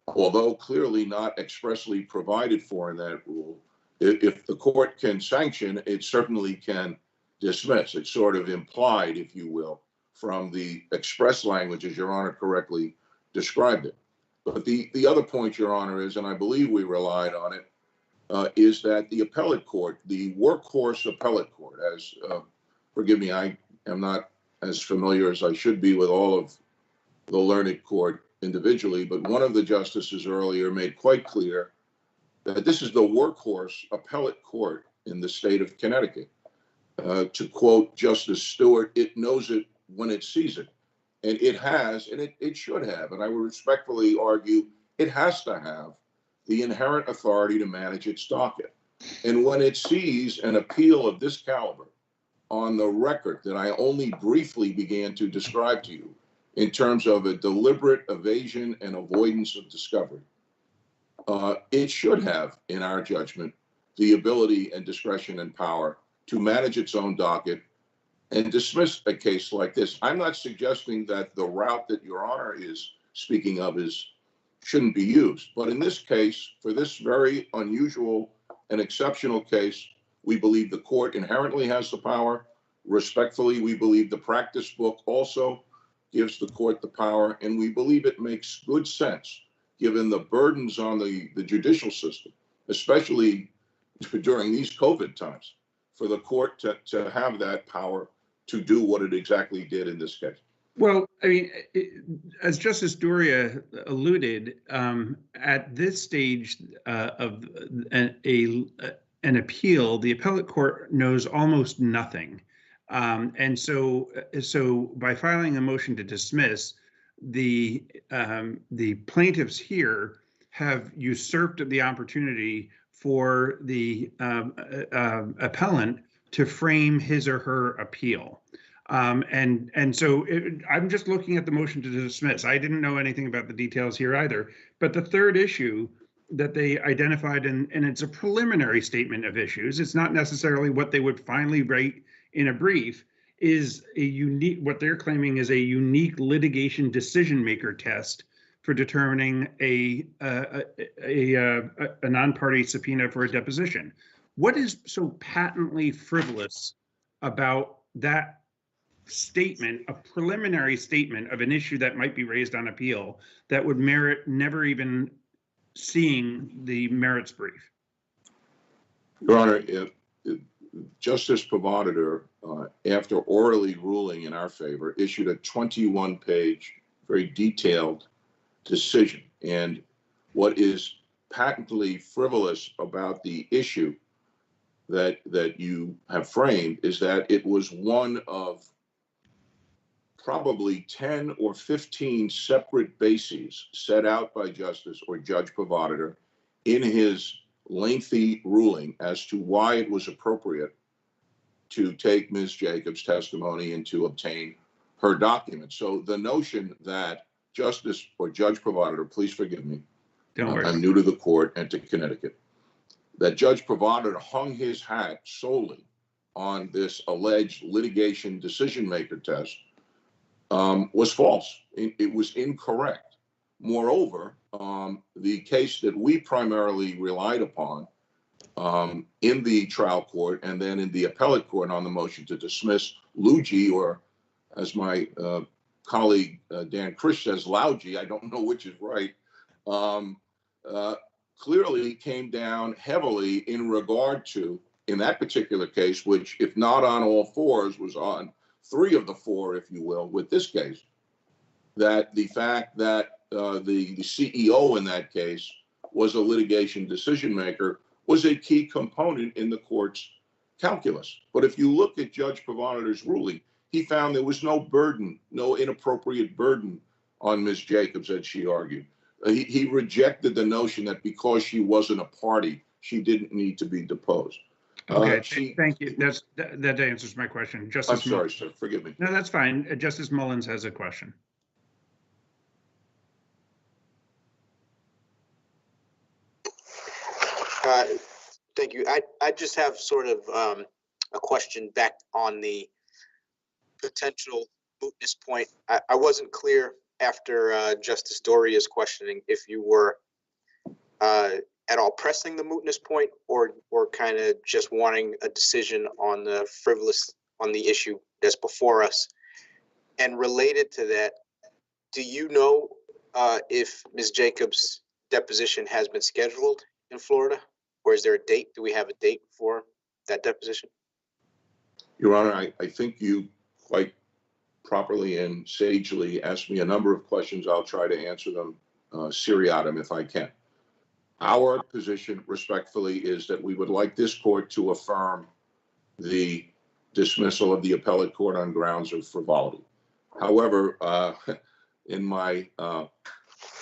although clearly not expressly provided for in that rule, if the court can sanction, it certainly can dismiss. It's sort of implied, if you will, from the express language, as Your Honor correctly described it. But the other point, Your Honor, is, and I believe we relied on it, is that the appellate court, the workhorse appellate court, as forgive me, I am not as familiar as I should be with all of the learned court individually, but one of the justices earlier made quite clear that this is the workhorse appellate court in the state of Connecticut. To quote Justice Stewart, it knows it when it sees it. And it has, and it should have, and I would respectfully argue it has to have the inherent authority to manage its docket. And when it sees an appeal of this caliber on the record that I only briefly began to describe to you, in terms of a deliberate evasion and avoidance of discovery. It should have, in our judgment, the ability and discretion and power to manage its own docket and dismiss a case like this. I'm not suggesting that the route that Your Honor is speaking of shouldn't be used, but in this case, for this very unusual and exceptional case, we believe the court inherently has the power. Respectfully, we believe the practice book also gives the court the power, and we believe it makes good sense, given the burdens on the judicial system, especially during these COVID times, for the court to have that power to do what it exactly did in this case. Well, I mean, as Justice Doria alluded, at this stage of an appeal, the appellate court knows almost nothing. And so by filing a motion to dismiss, the plaintiffs here have usurped the opportunity for the appellant to frame his or her appeal. And so I'm just looking at the motion to dismiss. I didn't know anything about the details here either. But the third issue that they identified, and it's a preliminary statement of issues, it's not necessarily what they would finally write in a brief, is a unique, what they're claiming is a unique litigation decision maker test for determining a non-party subpoena for a deposition. What is so patently frivolous about that statement, a preliminary statement of an issue that might be raised on appeal, that would merit never even seeing the merits brief? Your Honor, Justice Provodator, after orally ruling in our favor, issued a 21-page, very detailed decision. And what is patently frivolous about the issue that you have framed is that it was one of probably 10 or 15 separate bases set out by Justice or Judge Provodator in his lengthy ruling as to why it was appropriate to take Ms. Jacobs' testimony and to obtain her documents. So the notion that Justice or Judge Provodator, please forgive me, I'm new to the court and to Connecticut, that Judge Provodator hung his hat solely on this alleged litigation decision-maker test was false. It was incorrect. Moreover, the case that we primarily relied upon in the trial court and then in the appellate court on the motion to dismiss, Luigi, or as my colleague Dan Krish says, Laugi, I don't know which is right, clearly came down heavily in regard to, in that particular case, which if not on all fours, was on 3 of the 4, if you will, with this case, that the fact that the CEO in that case was a litigation decision maker was a key component in the court's calculus. But if you look at Judge Provodator's ruling, he found there was no burden, no inappropriate burden on Ms. Jacobs, as she argued. He rejected the notion that because she wasn't a party, she didn't need to be deposed. Okay, thank you. That answers my question. Justice I'm sorry, sir. Forgive me. No, that's fine. Justice Mullins has a question. Thank you. I just have sort of a question back on the potential mootness point. I wasn't clear after Justice Doria's questioning if you were at all pressing the mootness point or kind of just wanting a decision on the issue that's before us. And related to that, do you know if Ms. Jacobs' deposition has been scheduled in Florida? Or is there a date? Do we have a date for that deposition? Your Honor, I think you quite properly and sagely asked me a number of questions. I'll try to answer them seriatim if I can. Our position, respectfully, is that we would like this court to affirm the dismissal of the appellate court on grounds of frivolity. However, in my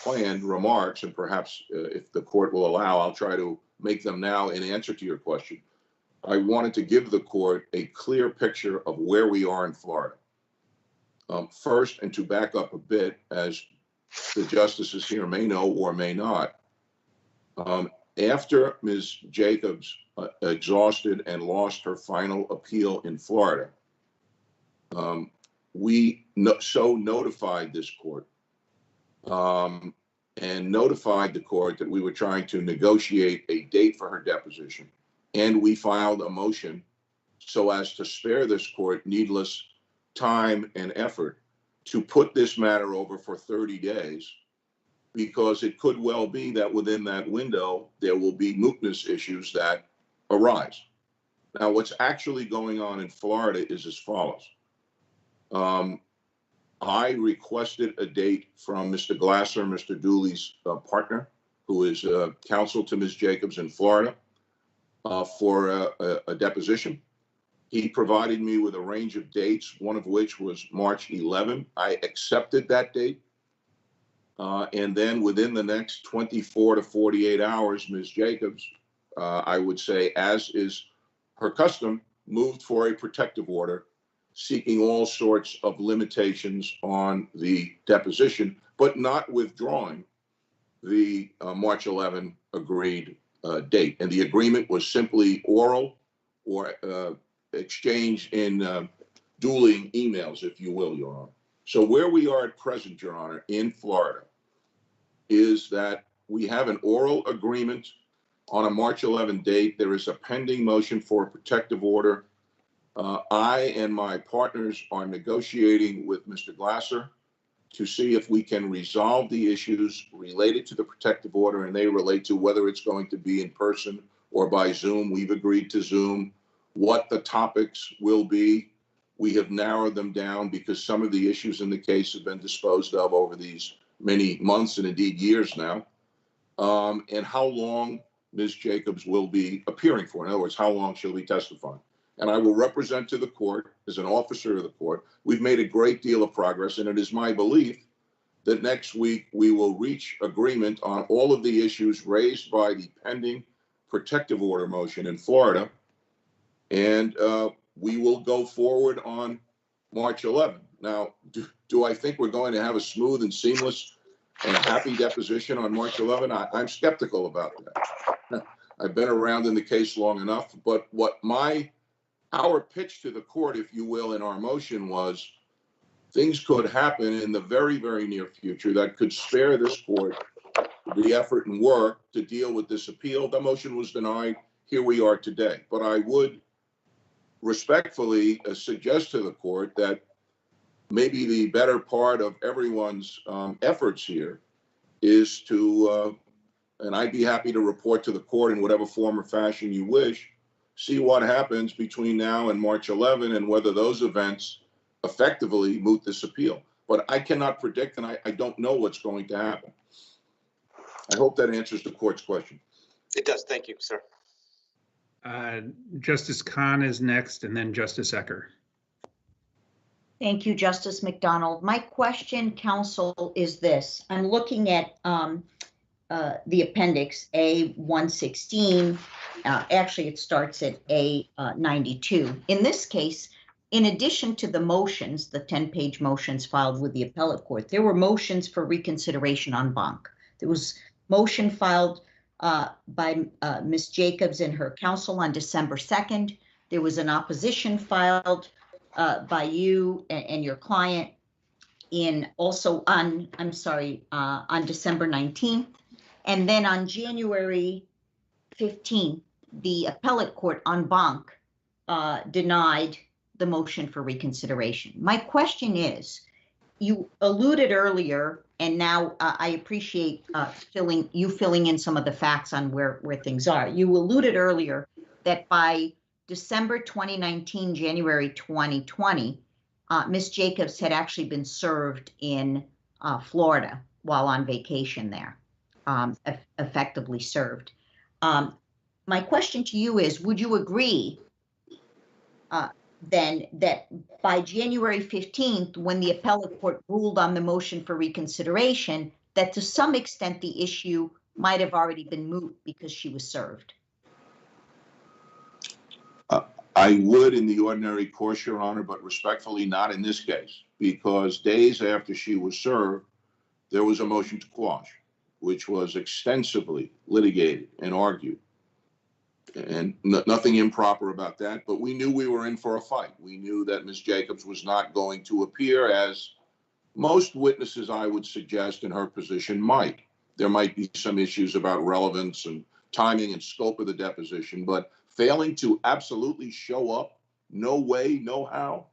planned remarks, and perhaps if the court will allow, I'll try to make them now in answer to your question. I wanted to give the court a clear picture of where we are in Florida. First, and to back up a bit, as the justices here may know or may not, after Ms. Jacobs exhausted and lost her final appeal in Florida, we notified this court and notified the court that we were trying to negotiate a date for her deposition. And we filed a motion so as to spare this court needless time and effort to put this matter over for 30 days, because it could well be that within that window, there will be mootness issues that arise. Now, what's actually going on in Florida is as follows. I requested a date from Mr. Glasser, Mr. Dooley's partner, who is counsel to Ms. Jacobs in Florida, for a deposition. He provided me with a range of dates, one of which was March 11. I accepted that date. And then within the next 24 to 48 hours, Ms. Jacobs, I would say, as is her custom, moved for a protective order, seeking all sorts of limitations on the deposition, but not withdrawing the March 11 agreed date. And the agreement was simply oral or exchange in dueling emails, if you will, Your Honor. So where we are at present, Your Honor, in Florida, is that we have an oral agreement on a March 11 date. There is a pending motion for a protective order. I and my partners are negotiating with Mr. Glasser to see if we can resolve the issues related to the protective order, and they relate to whether it's going to be in person or by Zoom. We've agreed to Zoom. What the topics will be, we have narrowed them down because some of the issues in the case have been disposed of over these many months and indeed years now, and how long Ms. Jacobs will be appearing for. In other words, how long she'll be testifying. And I will represent to the court as an officer of the court. We've made a great deal of progress, and it is my belief that next week we will reach agreement on all of the issues raised by the pending protective order motion in Florida, and we will go forward on March 11. Now, do I think we're going to have a smooth and seamless and happy deposition on March 11? I'm skeptical about that. I've been around in the case long enough, but our pitch to the court, if you will, in our motion was things could happen in the very, very near future that could spare this court the effort and work to deal with this appeal. The motion was denied. Here we are today. But I would respectfully suggest to the court that maybe the better part of everyone's efforts here is to, and I'd be happy to report to the court in whatever form or fashion you wish, see what happens between now and March 11 and whether those events effectively moot this appeal. But I cannot predict, and I don't know what's going to happen. I hope that answers the court's question. It does. Thank you, sir. Justice Kahn is next, and then Justice Ecker. Thank you, Justice McDonald. My question, counsel, is this. I'm looking at the appendix A116. Actually, it starts at A92. In this case, in addition to the motions, the 10-page motions filed with the appellate court, there were motions for reconsideration en banc. There was motion filed by Ms. Jacobs and her counsel on December 2nd. There was an opposition filed by you and your client on December 19th. And then on January 15th, the appellate court en banc denied the motion for reconsideration. My question is, you alluded earlier, and now I appreciate filling in some of the facts on where things are. You alluded earlier that by December 2019, January 2020, Ms. Jacobs had actually been served in Florida while on vacation there, effectively served. My question to you is, would you agree then that by January 15th, when the appellate court ruled on the motion for reconsideration, that to some extent the issue might have already been moot because she was served? I would in the ordinary course, Your Honor, but respectfully not in this case, because days after she was served, there was a motion to quash, which was extensively litigated and argued. And nothing improper about that, but we knew we were in for a fight. We knew that Ms. Jacobs was not going to appear, as most witnesses, I would suggest, in her position might. There might be some issues about relevance and timing and scope of the deposition, but failing to absolutely show up, no way, no how.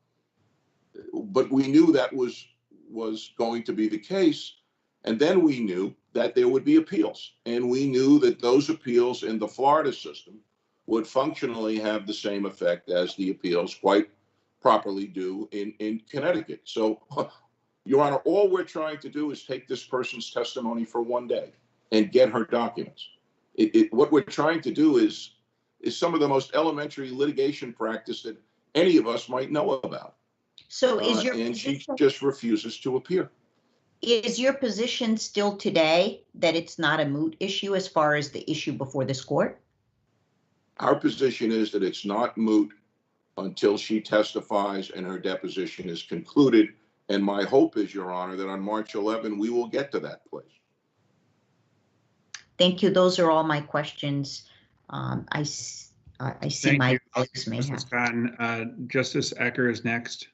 But we knew that was going to be the case. And then we knew that there would be appeals. And we knew that those appeals in the Florida system would functionally have the same effect as the appeals quite properly do in Connecticut. So, Your Honor, all we're trying to do is take this person's testimony for one day and get her documents. What we're trying to do is some of the most elementary litigation practice that any of us might know about. So is your and she position, just refuses to appear. is your position still today that it's not a moot issue as far as the issue before this court? Our position is that it's not moot until she testifies and her deposition is concluded. And my hope is, Your Honor, that on March 11, we will get to that place. Thank you. Those are all my questions. I see Thank my you, colleagues may Justice have. Khan. Justice Ecker is next.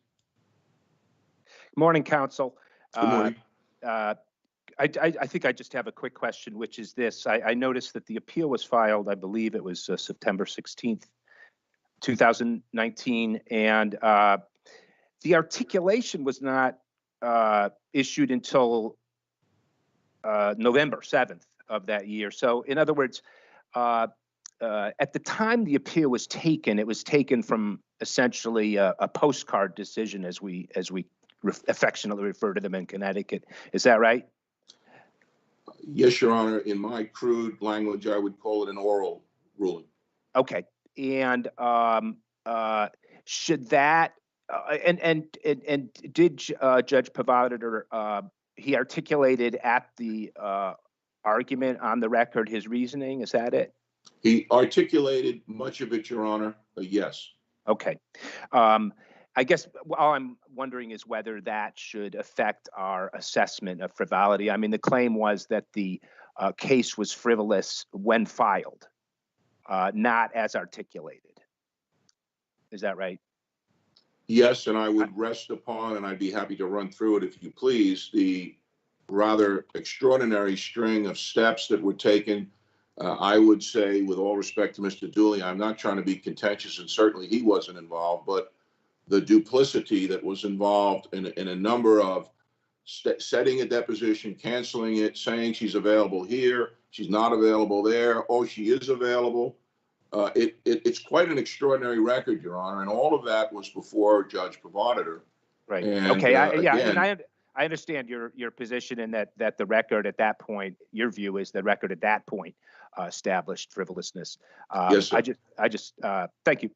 Morning, counsel. Good morning. I think I just have a quick question, which is this. I noticed that the appeal was filed, I believe it was September 16th, 2019, and the articulation was not issued until November 7th of that year. So in other words, at the time the appeal was taken, it was taken from essentially a postcard decision, as we affectionately refer to them in Connecticut. Is that right? Yes, Your Honor. In my crude language, I would call it an oral ruling. Okay. And should that and did Judge Pavaditer he articulated at the argument on the record his reasoning? Is that it? He articulated much of it, Your Honor. Yes. Okay. I guess all I'm wondering is whether that should affect our assessment of frivolity. I mean, the claim was that the case was frivolous when filed, not as articulated. Is that right? Yes, and I would rest upon, and I'd be happy to run through it if you please, the rather extraordinary string of steps that were taken. I would say, with all respect to Mr. Dooley, I'm not trying to be contentious, and certainly he wasn't involved, but the duplicity that was involved in a number of setting a deposition, canceling it, saying she's available here, she's not available there, oh, she is available. It's quite an extraordinary record, Your Honor, and all of that was before Judge Pavaditer. Right. And, okay. again, I understand your position in that the record at that point, your view is the record at that point established frivolousness. Yes, sir. I just thank you.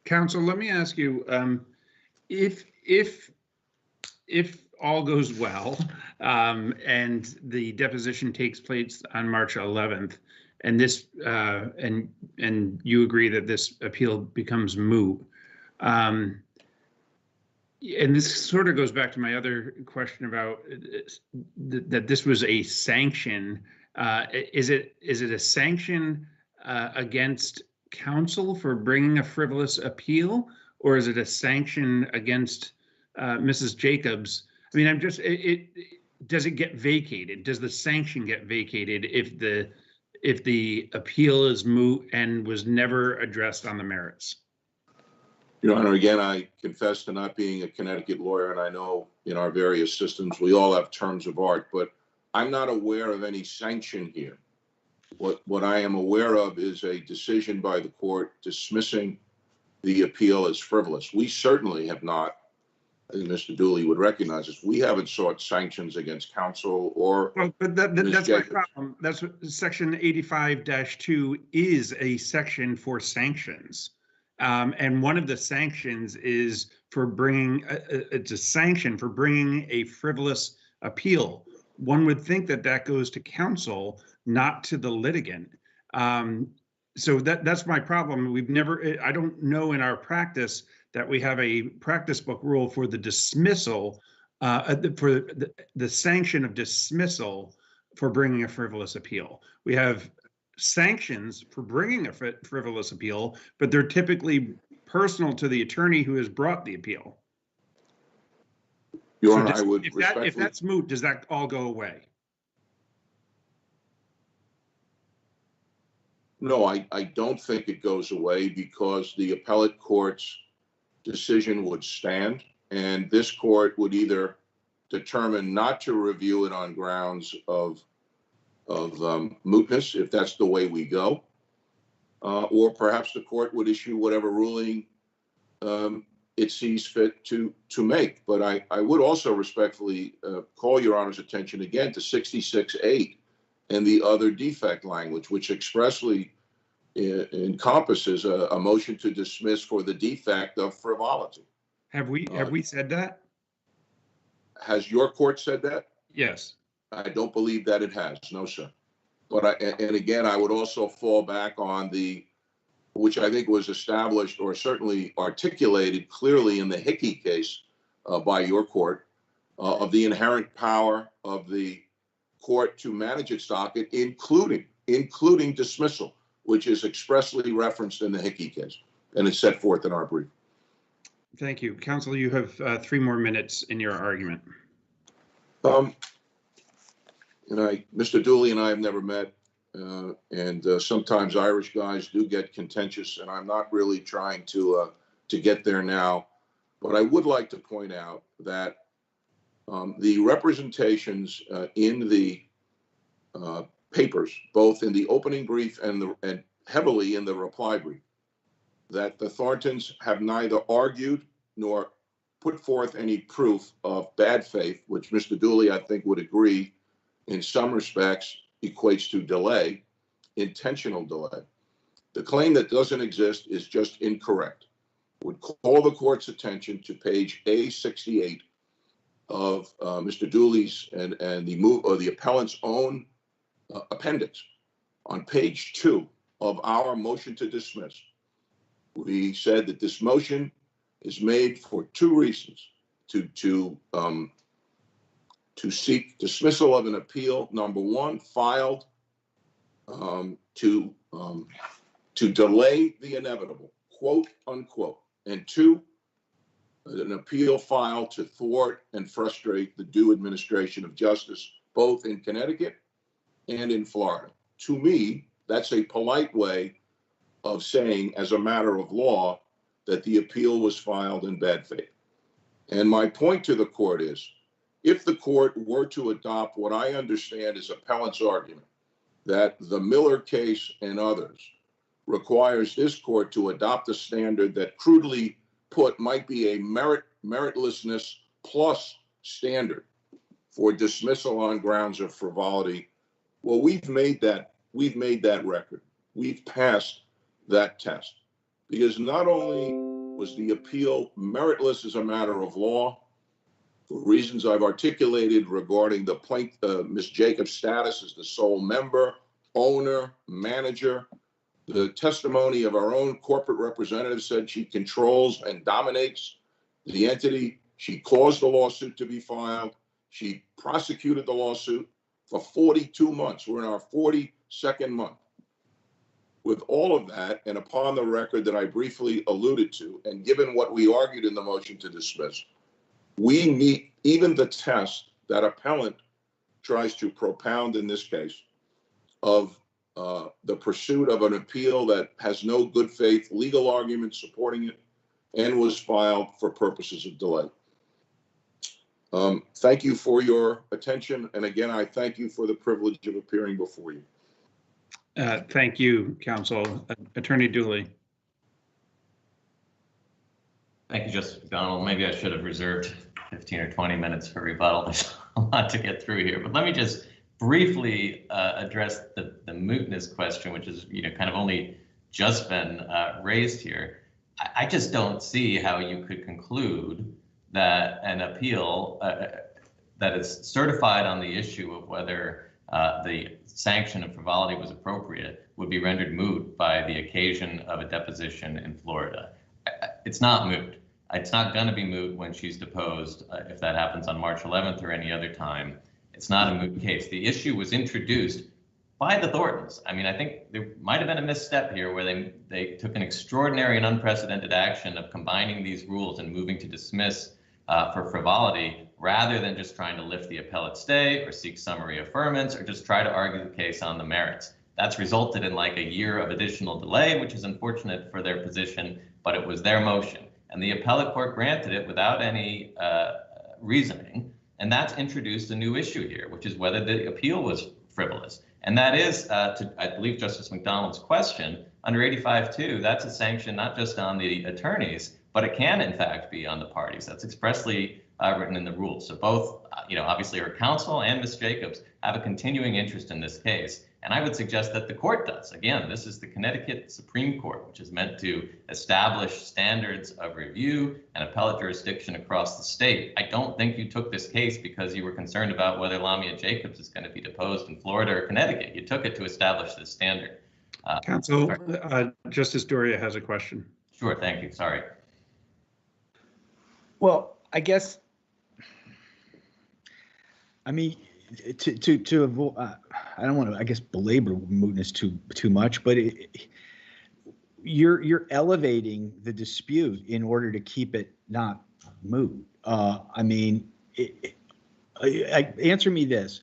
Counsel, let me ask you, if all goes well, and the deposition takes place on March 11th, and this and you agree that this appeal becomes moot, and this sort of goes back to my other question about that this was a sanction. Is it a sanction against counsel for bringing a frivolous appeal, or is it a sanction against Mrs. Jacobs? I mean, does it get vacated? Does the sanction get vacated if the appeal is moot and was never addressed on the merits? Your Honor, again, I confess to not being a Connecticut lawyer, and I know in our various systems we all have terms of art, but I'm not aware of any sanction here. What I am aware of is a decision by the court dismissing the appeal as frivolous. We certainly have not, I think Mr. Dooley would recognize this, we haven't sought sanctions against counsel or. Well, but that's my problem. That's what Section 85-2 is, a section for sanctions. And one of the sanctions is for bringing, it's a sanction for bringing a frivolous appeal. One would think that goes to counsel, not to the litigant. So that's my problem. We've never, I don't know in our practice that we have a practice book rule for the dismissal, for the sanction of dismissal for bringing a frivolous appeal. We have sanctions for bringing a frivolous appeal, but they're typically personal to the attorney who has brought the appeal. Your So Honor, I would if that's moot, does that all go away? No, I don't think it goes away because the appellate court's decision would stand, and this court would either determine not to review it on grounds of mootness, if that's the way we go, or perhaps the court would issue whatever ruling it sees fit to make. But I would also respectfully call Your Honor's attention again to 66-8 and the other defect language, which expressly encompasses a motion to dismiss for the defect of frivolity. Have we said that? Has your court said that? Yes. I don't believe that it has. No, sir. But and again, I would also fall back on which I think was established or certainly articulated clearly in the Hickey case by your court, of the inherent power of the court to manage its docket, including dismissal, which is expressly referenced in the Hickey case, and it's set forth in our brief. Thank you. Counsel, you have 3 more minutes in your argument. Mr. Dooley and I have never met, and sometimes Irish guys do get contentious, and I'm not really trying to get there now. But I would like to point out that the representations in the papers, both in the opening brief and heavily in the reply brief, that the Thorntons have neither argued nor put forth any proof of bad faith, which Mr. Dooley, I think, would agree in some respects equates to delay, intentional delay. The claim that doesn't exist is just incorrect. Would call the court's attention to page A68 of Mr. Dooley's and the appellant's own appendix. On page 2 of our motion to dismiss, we said that this motion is made for 2 reasons: to seek dismissal of an appeal, number 1, filed to delay the inevitable, quote unquote, and 2, an appeal filed to thwart and frustrate the due administration of justice, both in Connecticut and in Florida. To me, that's a polite way of saying, as a matter of law, that the appeal was filed in bad faith. And my point to the court is, if the court were to adopt what I understand is appellant's argument, that the Miller case and others requires this court to adopt a standard that, crudely put, might be a meritlessness plus standard for dismissal on grounds of frivolity, well, we've made that record. We've passed that test, because not only was the appeal meritless as a matter of law, for reasons I've articulated regarding the plaintiff, Ms. Jacobs' status as the sole member, owner, manager. The testimony of our own corporate representative said she controls and dominates the entity. She caused the lawsuit to be filed. She prosecuted the lawsuit for 42 months. We're in our 42nd month. With all of that, and upon the record that I briefly alluded to, and given what we argued in the motion to dismiss, we meet even the test that appellant tries to propound in this case of the pursuit of an appeal that has no good faith legal argument supporting it and was filed for purposes of delay. Thank you for your attention. And again, I thank you for the privilege of appearing before you. Thank you, counsel. Attorney Dooley. Thank you, Justice McDonald. Maybe I should have reserved 15 or 20 minutes for rebuttal. There's a lot to get through here, but let me just briefly address the mootness question, which is kind of only just been raised here. I just don't see how you could conclude that an appeal that is certified on the issue of whether the sanction of frivolity was appropriate would be rendered moot by the occasion of a deposition in Florida. It's not moot. It's not going to be moot when she's deposed, if that happens on March 11th or any other time. It's not a moot case. The issue was introduced by the Thorntons. I mean, I think there might have been a misstep here where they took an extraordinary and unprecedented action of combining these rules and moving to dismiss for frivolity rather than just trying to lift the appellate stay or seek summary affirmance or just try to argue the case on the merits. That's resulted in like a year of additional delay, which is unfortunate for their position, but it was their motion. And the appellate court granted it without any reasoning. And that's introduced a new issue here, which is whether the appeal was frivolous. And that is, to, I believe, Justice McDonald's question, under 85-2, that's a sanction not just on the attorneys, but it can, in fact, be on the parties. That's expressly written in the rules. So both, obviously her counsel and Ms. Jacobs have a continuing interest in this case. And I would suggest that the court does. Again, this is the Connecticut Supreme Court, which is meant to establish standards of review and appellate jurisdiction across the state. I don't think you took this case because you were concerned about whether Lamia Jacobs is going to be deposed in Florida or Connecticut. You took it to establish this standard. Counsel, Justice Doria has a question. Sure, thank you. Sorry. Well, I guess, I mean, to avoid, I don't want to, I guess, belabor mootness too much, but you're elevating the dispute in order to keep it not moot. I mean, answer me this.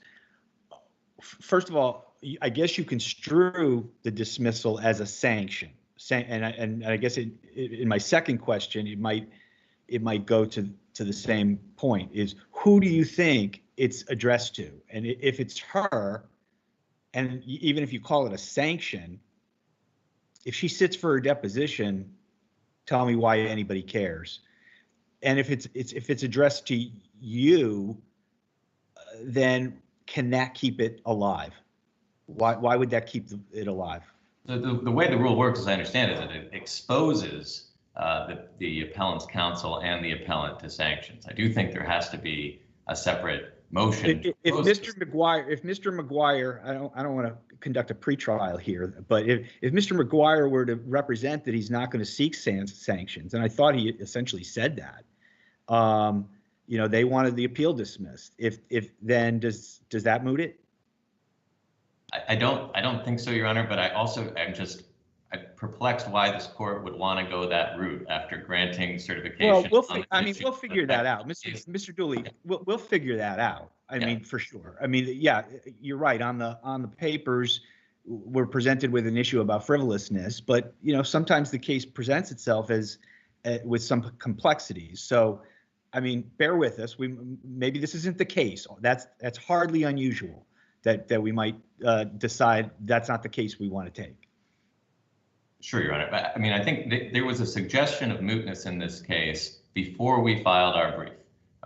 First of all, I guess you construe the dismissal as a sanction, and I guess in my second question, it might go to the same point: is who do you think it's addressed to? And if it's her, and even if you call it a sanction, if she sits for her deposition, tell me why anybody cares. And if it's addressed to you, then can that keep it alive? Why would that keep it alive? The way the rule works, as I understand it, is that it exposes the appellant's counsel and the appellant to sanctions. I do think there has to be a separate motion. If Mr. McGuire, I don't want to conduct a pretrial here, but if Mr. McGuire were to represent that he's not going to seek sanctions, and I thought he essentially said that, they wanted the appeal dismissed. If then does that moot it? I don't think so, Your Honor. But I'm perplexed why this court would want to go that route after granting certification. Well, we'll figure that out, Mr. Dooley. We'll figure that out. I mean, for sure. I mean, yeah, you're right. On the papers, we're presented with an issue about frivolousness, but sometimes the case presents itself as with some complexities. So, I mean, bear with us. Maybe this isn't the case. That's hardly unusual that we might decide that's not the case we want to take. Sure, Your Honor. But I mean, I think there was a suggestion of mootness in this case before we filed our brief.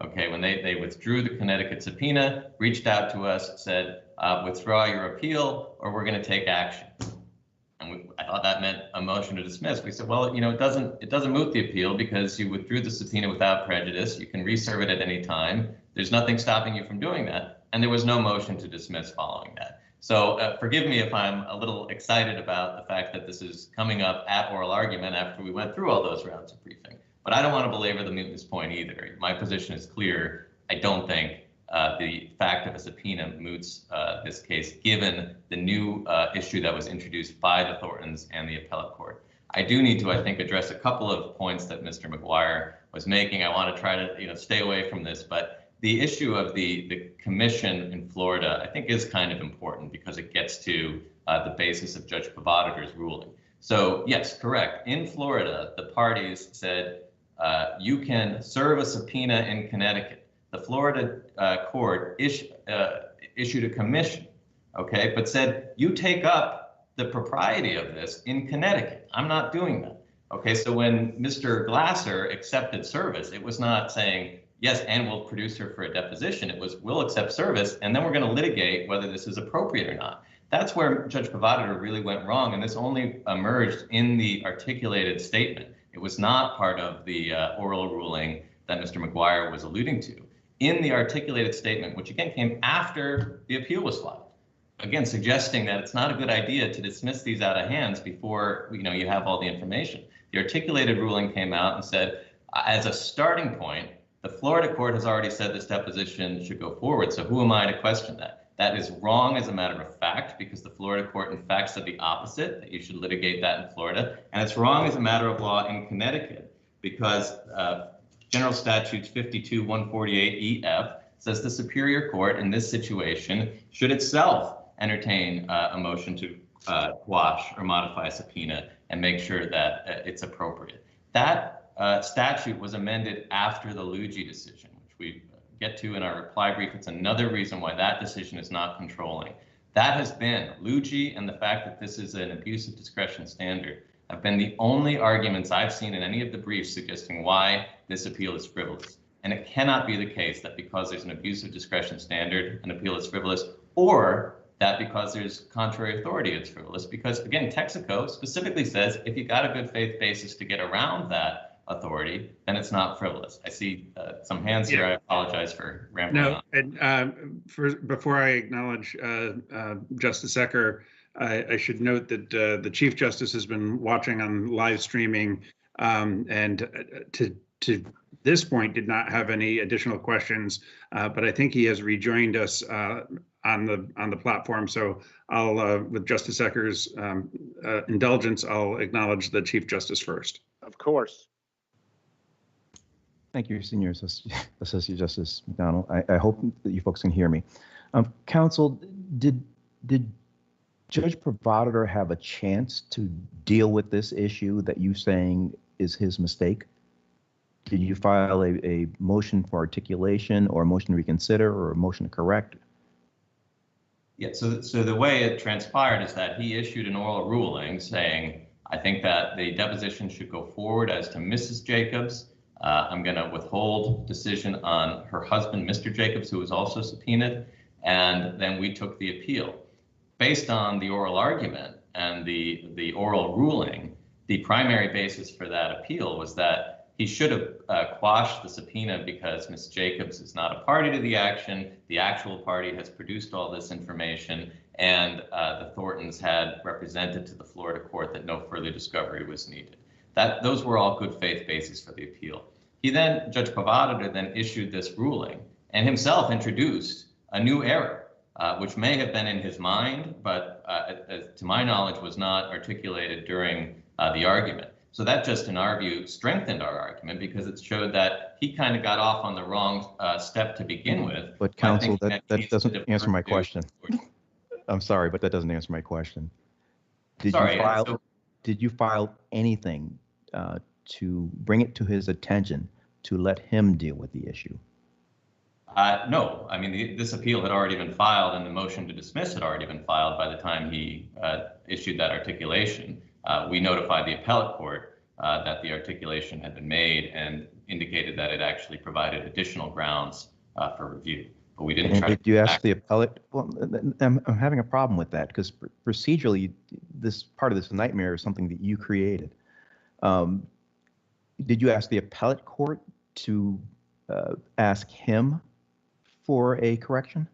Okay, when they withdrew the Connecticut subpoena, reached out to us, said, withdraw your appeal or we're going to take action. And I thought that meant a motion to dismiss. We said, well, it doesn't moot the appeal because you withdrew the subpoena without prejudice. You can reserve it at any time. There's nothing stopping you from doing that. And there was no motion to dismiss following that. So forgive me if I'm a little excited about the fact that this is coming up at oral argument after we went through all those rounds of briefing. But I don't want to belabor the mootness point either. My position is clear. I don't think the fact of a subpoena moots this case, given the new issue that was introduced by the Thorntons and the appellate court. I do need to, I think, address a couple of points that Mr. McGuire was making. I want to try to, stay away from this, but the issue of the commission in Florida, I think, is kind of important because it gets to the basis of Judge Pavadator's ruling. So yes, correct. In Florida, the parties said you can serve a subpoena in Connecticut. The Florida court issued a commission, okay, but said you take up the propriety of this in Connecticut. I'm not doing that. Okay, so when Mr. Glasser accepted service, it was not saying, yes, and we'll produce her for a deposition. It was, we'll accept service, and then we're going to litigate whether this is appropriate or not. That's where Judge Pavadator really went wrong, and this only emerged in the articulated statement. It was not part of the oral ruling that Mr. McGuire was alluding to. In the articulated statement, which again came after the appeal was filed, again, suggesting that it's not a good idea to dismiss these out of hands before you have all the information. The articulated ruling came out and said, as a starting point, the Florida court has already said this deposition should go forward. So who am I to question that? That is wrong as a matter of fact, because the Florida court in fact said the opposite, that you should litigate that in Florida. And it's wrong as a matter of law in Connecticut, because General Statutes 52-148 EF says the Superior Court in this situation should itself entertain a motion to quash or modify a subpoena and make sure that it's appropriate. That statute was amended after the Luigi decision, which we get to in our reply brief. It's another reason why that decision is not controlling. That has been Luigi, and the fact that this is an abuse of discretion standard have been the only arguments I've seen in any of the briefs suggesting why this appeal is frivolous. And it cannot be the case that because there's an abuse of discretion standard, an appeal is frivolous, or that because there's contrary authority, it's frivolous. Because again, Texaco specifically says if you got a good faith basis to get around that authority, then it's not frivolous. I see some hands here. I apologize for rambling on. And before I acknowledge Justice Ecker, I should note that the Chief Justice has been watching on live streaming and to this point did not have any additional questions, but I think he has rejoined us on the platform. So I'll, with Justice Ecker's indulgence, I'll acknowledge the Chief Justice first. Of course. Thank you, Senior Associate Justice McDonald. I hope that you folks can hear me. Counsel, did Judge Provodator have a chance to deal with this issue that you saying is his mistake? Did you file a motion for articulation or a motion to reconsider or a motion to correct? Yeah, so the way it transpired is that he issued an oral ruling saying, I think that the deposition should go forward as to Mrs. Jacobs. I'm going to withhold decision on her husband, Mr. Jacobs, who was also subpoenaed. And then we took the appeal. Based on the oral argument and the oral ruling, the primary basis for that appeal was that he should have quashed the subpoena because Ms. Jacobs is not a party to the action. The actual party has produced all this information, and the Thorntons had represented to the Florida court that no further discovery was needed. Those were all good faith bases for the appeal. Judge Provodator then issued this ruling and himself introduced a new error, which may have been in his mind, but to my knowledge was not articulated during the argument. So that just, in our view, strengthened our argument because it showed that he kind of got off on the wrong step to begin with. But counsel, that doesn't answer my question. I'm sorry, but that doesn't answer my question. Did you file anything to bring it to his attention to let him deal with the issue? No, I mean, this appeal had already been filed and the motion to dismiss had already been filed by the time he issued that articulation. We notified the appellate court that the articulation had been made and indicated that it actually provided additional grounds for review. But we didn't. Did you ask the appellate? Well, I'm having a problem with that because procedurally, this part of this nightmare is something that you created. Did you ask the appellate court to ask him for a correction?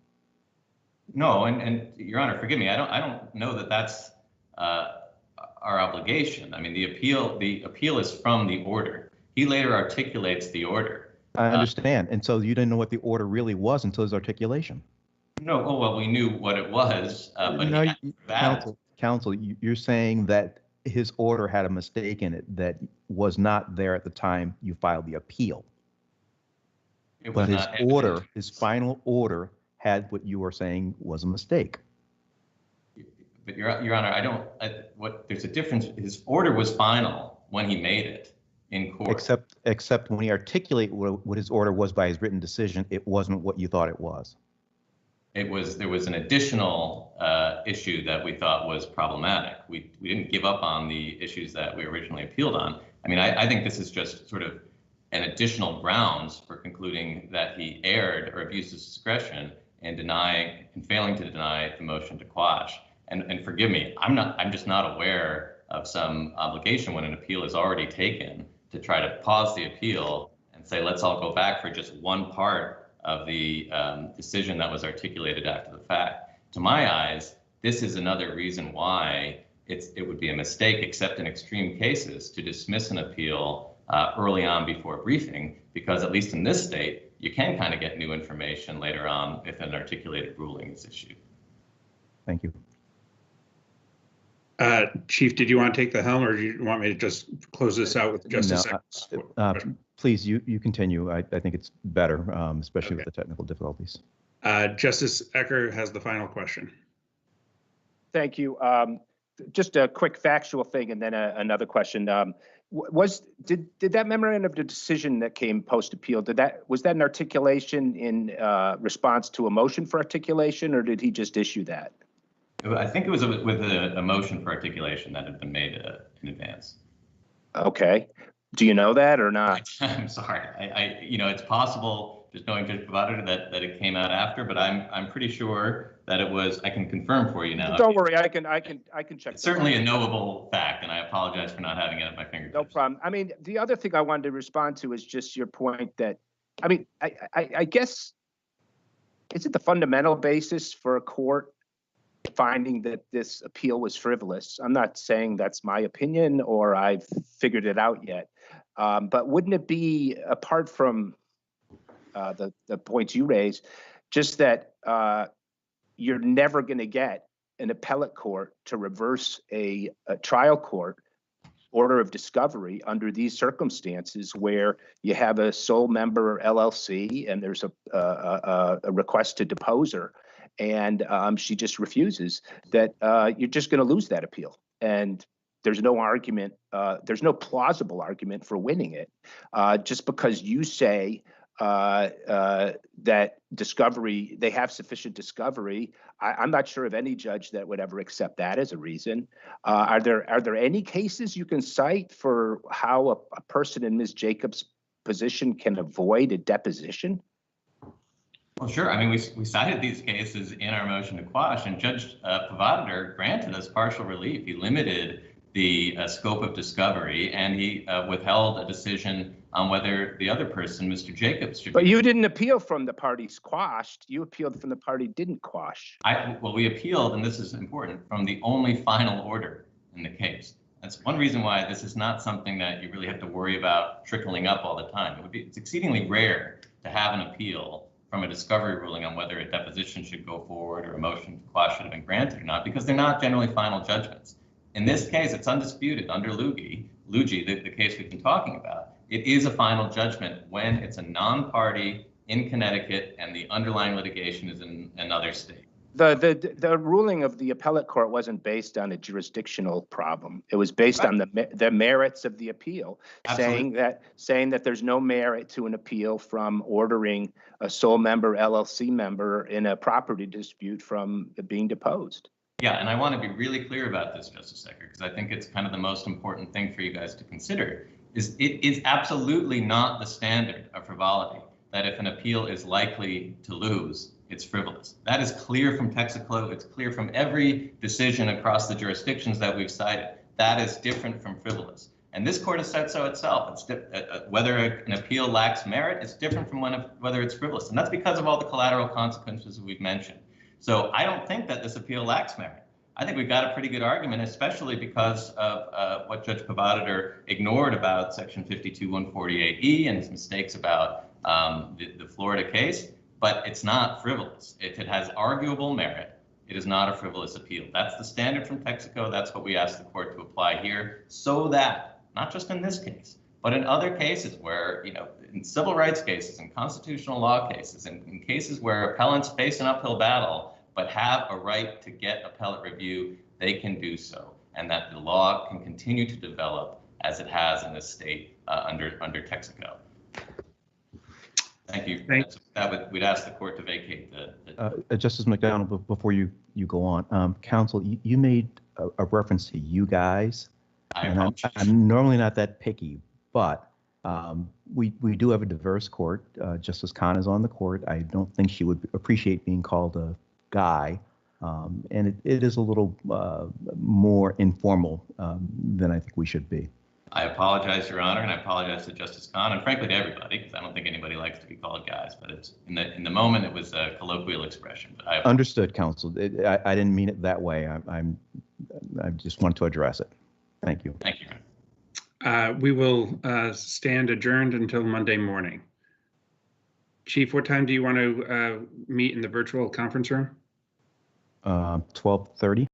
No, and Your Honor, forgive me. I don't know that that's our obligation. I mean, the appeal is from the order. He later articulates the order. I understand. And so you didn't know what the order really was until his articulation. No, well, we knew what it was. But no, counsel, you're saying that his order had a mistake in it that was not there at the time you filed the appeal. But his order, his final order, had what you were saying was a mistake. But Your Honor, there's a difference. His order was final when he made it in court. Except when he articulated what his order was by his written decision, it wasn't what you thought it was. There was an additional issue that we thought was problematic. We didn't give up on the issues that we originally appealed on. I mean, I think this is just sort of an additional grounds for concluding that he erred or abused his discretion in failing to deny the motion to quash. And forgive me, I'm just not aware of some obligation when an appeal is already taken to try to pause the appeal and say, let's all go back for just one part of the decision that was articulated after the fact. to my eyes, this is another reason why it would be a mistake, except in extreme cases, to dismiss an appeal early on before briefing, because at least in this state, you can kind of get new information later on if an articulated ruling is issued. Thank you. Chief, did you want to take the helm, or do you want me to just close this out with Justice Eckers? Please, you continue. I think it's better, especially with the technical difficulties. Justice Ecker has the final question. Thank you. Just a quick factual thing, and then another question. Did that memorandum of the decision that came post appeal, was that an articulation in response to a motion for articulation, or did he just issue that? I think it was with a motion for articulation that had been made in advance. Okay. Do you know that or not? I'm sorry. It's possible, just knowing Judge Provider, that it came out after, but I'm pretty sure that it was. I can confirm for you now. Don't worry, I can check. It's certainly a knowable fact, and I apologize for not having it at my fingertips. No problem. I mean, the other thing I wanted to respond to is just your point that, I mean, I guess, is it the fundamental basis for a court finding that this appeal was frivolous? I'm not saying that's my opinion or I've figured it out yet, but wouldn't it be, apart from the points you raised, just that you're never going to get an appellate court to reverse a trial court order of discovery under these circumstances where you have a sole member LLC and there's a request to depose her, and she just refuses, that you're just going to lose that appeal. And there's no argument, there's no plausible argument for winning it, just because you say that discovery, they have sufficient discovery. I'm not sure of any judge that would ever accept that as a reason. Are there any cases you can cite for how a person in Ms. Jacobs' position can avoid a deposition? Well, sure. I mean, we cited these cases in our motion to quash, and Judge Provider granted us partial relief. He limited the scope of discovery, and he withheld a decision on whether the other person, Mr. Jacobs, should. But you didn't appeal from the parties quashed. You appealed from the party didn't quash. Well, we appealed, and this is important, from the only final order in the case. That's one reason why this is not something that you really have to worry about trickling up all the time. It's exceedingly rare to have an appeal from a discovery ruling on whether a deposition should go forward or a motion to quash should have been granted or not, because they're not generally final judgments. In this case, it's undisputed under Lugie, the case we've been talking about. It is a final judgment when it's a non-party in Connecticut and the underlying litigation is in another state. The ruling of the appellate court wasn't based on a jurisdictional problem. It was based on the merits of the appeal, saying that there's no merit to an appeal from ordering a sole member LLC member in a property dispute from being deposed. Yeah, and I want to be really clear about this, Justice Ecker, because I think it's kind of the most important thing for you guys to consider. It is absolutely not the standard of frivolity that if an appeal is likely to lose, it's frivolous. That is clear from Texaco. It's clear from every decision across the jurisdictions that we've cited. That is different from frivolous. And this court has said so itself. It's whether an appeal lacks merit, it's different from whether it's frivolous. And that's because of all the collateral consequences we've mentioned. So I don't think that this appeal lacks merit. I think we've got a pretty good argument, especially because of what Judge Pavaditer ignored about Section 52148E and his mistakes about the Florida case. But it's not frivolous. If it has arguable merit, it is not a frivolous appeal. That's the standard from Texaco. That's what we asked the court to apply here, so that not just in this case, but in other cases where, in civil rights cases and constitutional law cases, and in cases where appellants face an uphill battle but have a right to get appellate review, they can do so, and that the law can continue to develop as it has in this state under Texaco. Thank you. We'd ask the court to vacate the Justice McDonald, before you go on, counsel, you made a reference to you guys. I'm normally not that picky, but we do have a diverse court. Justice Khan is on the court. I don't think she would appreciate being called a guy, and it is a little more informal than I think we should be. I apologize, Your Honor, and I apologize to Justice Khan, and frankly to everybody, because I don't think anybody likes to be called guys. But it's in the moment, it was a colloquial expression. But I Understood, counsel. I didn't mean it that way. I just wanted to address it. Thank you. Thank you. We will stand adjourned until Monday morning. Chief, what time do you want to meet in the virtual conference room? 12:30.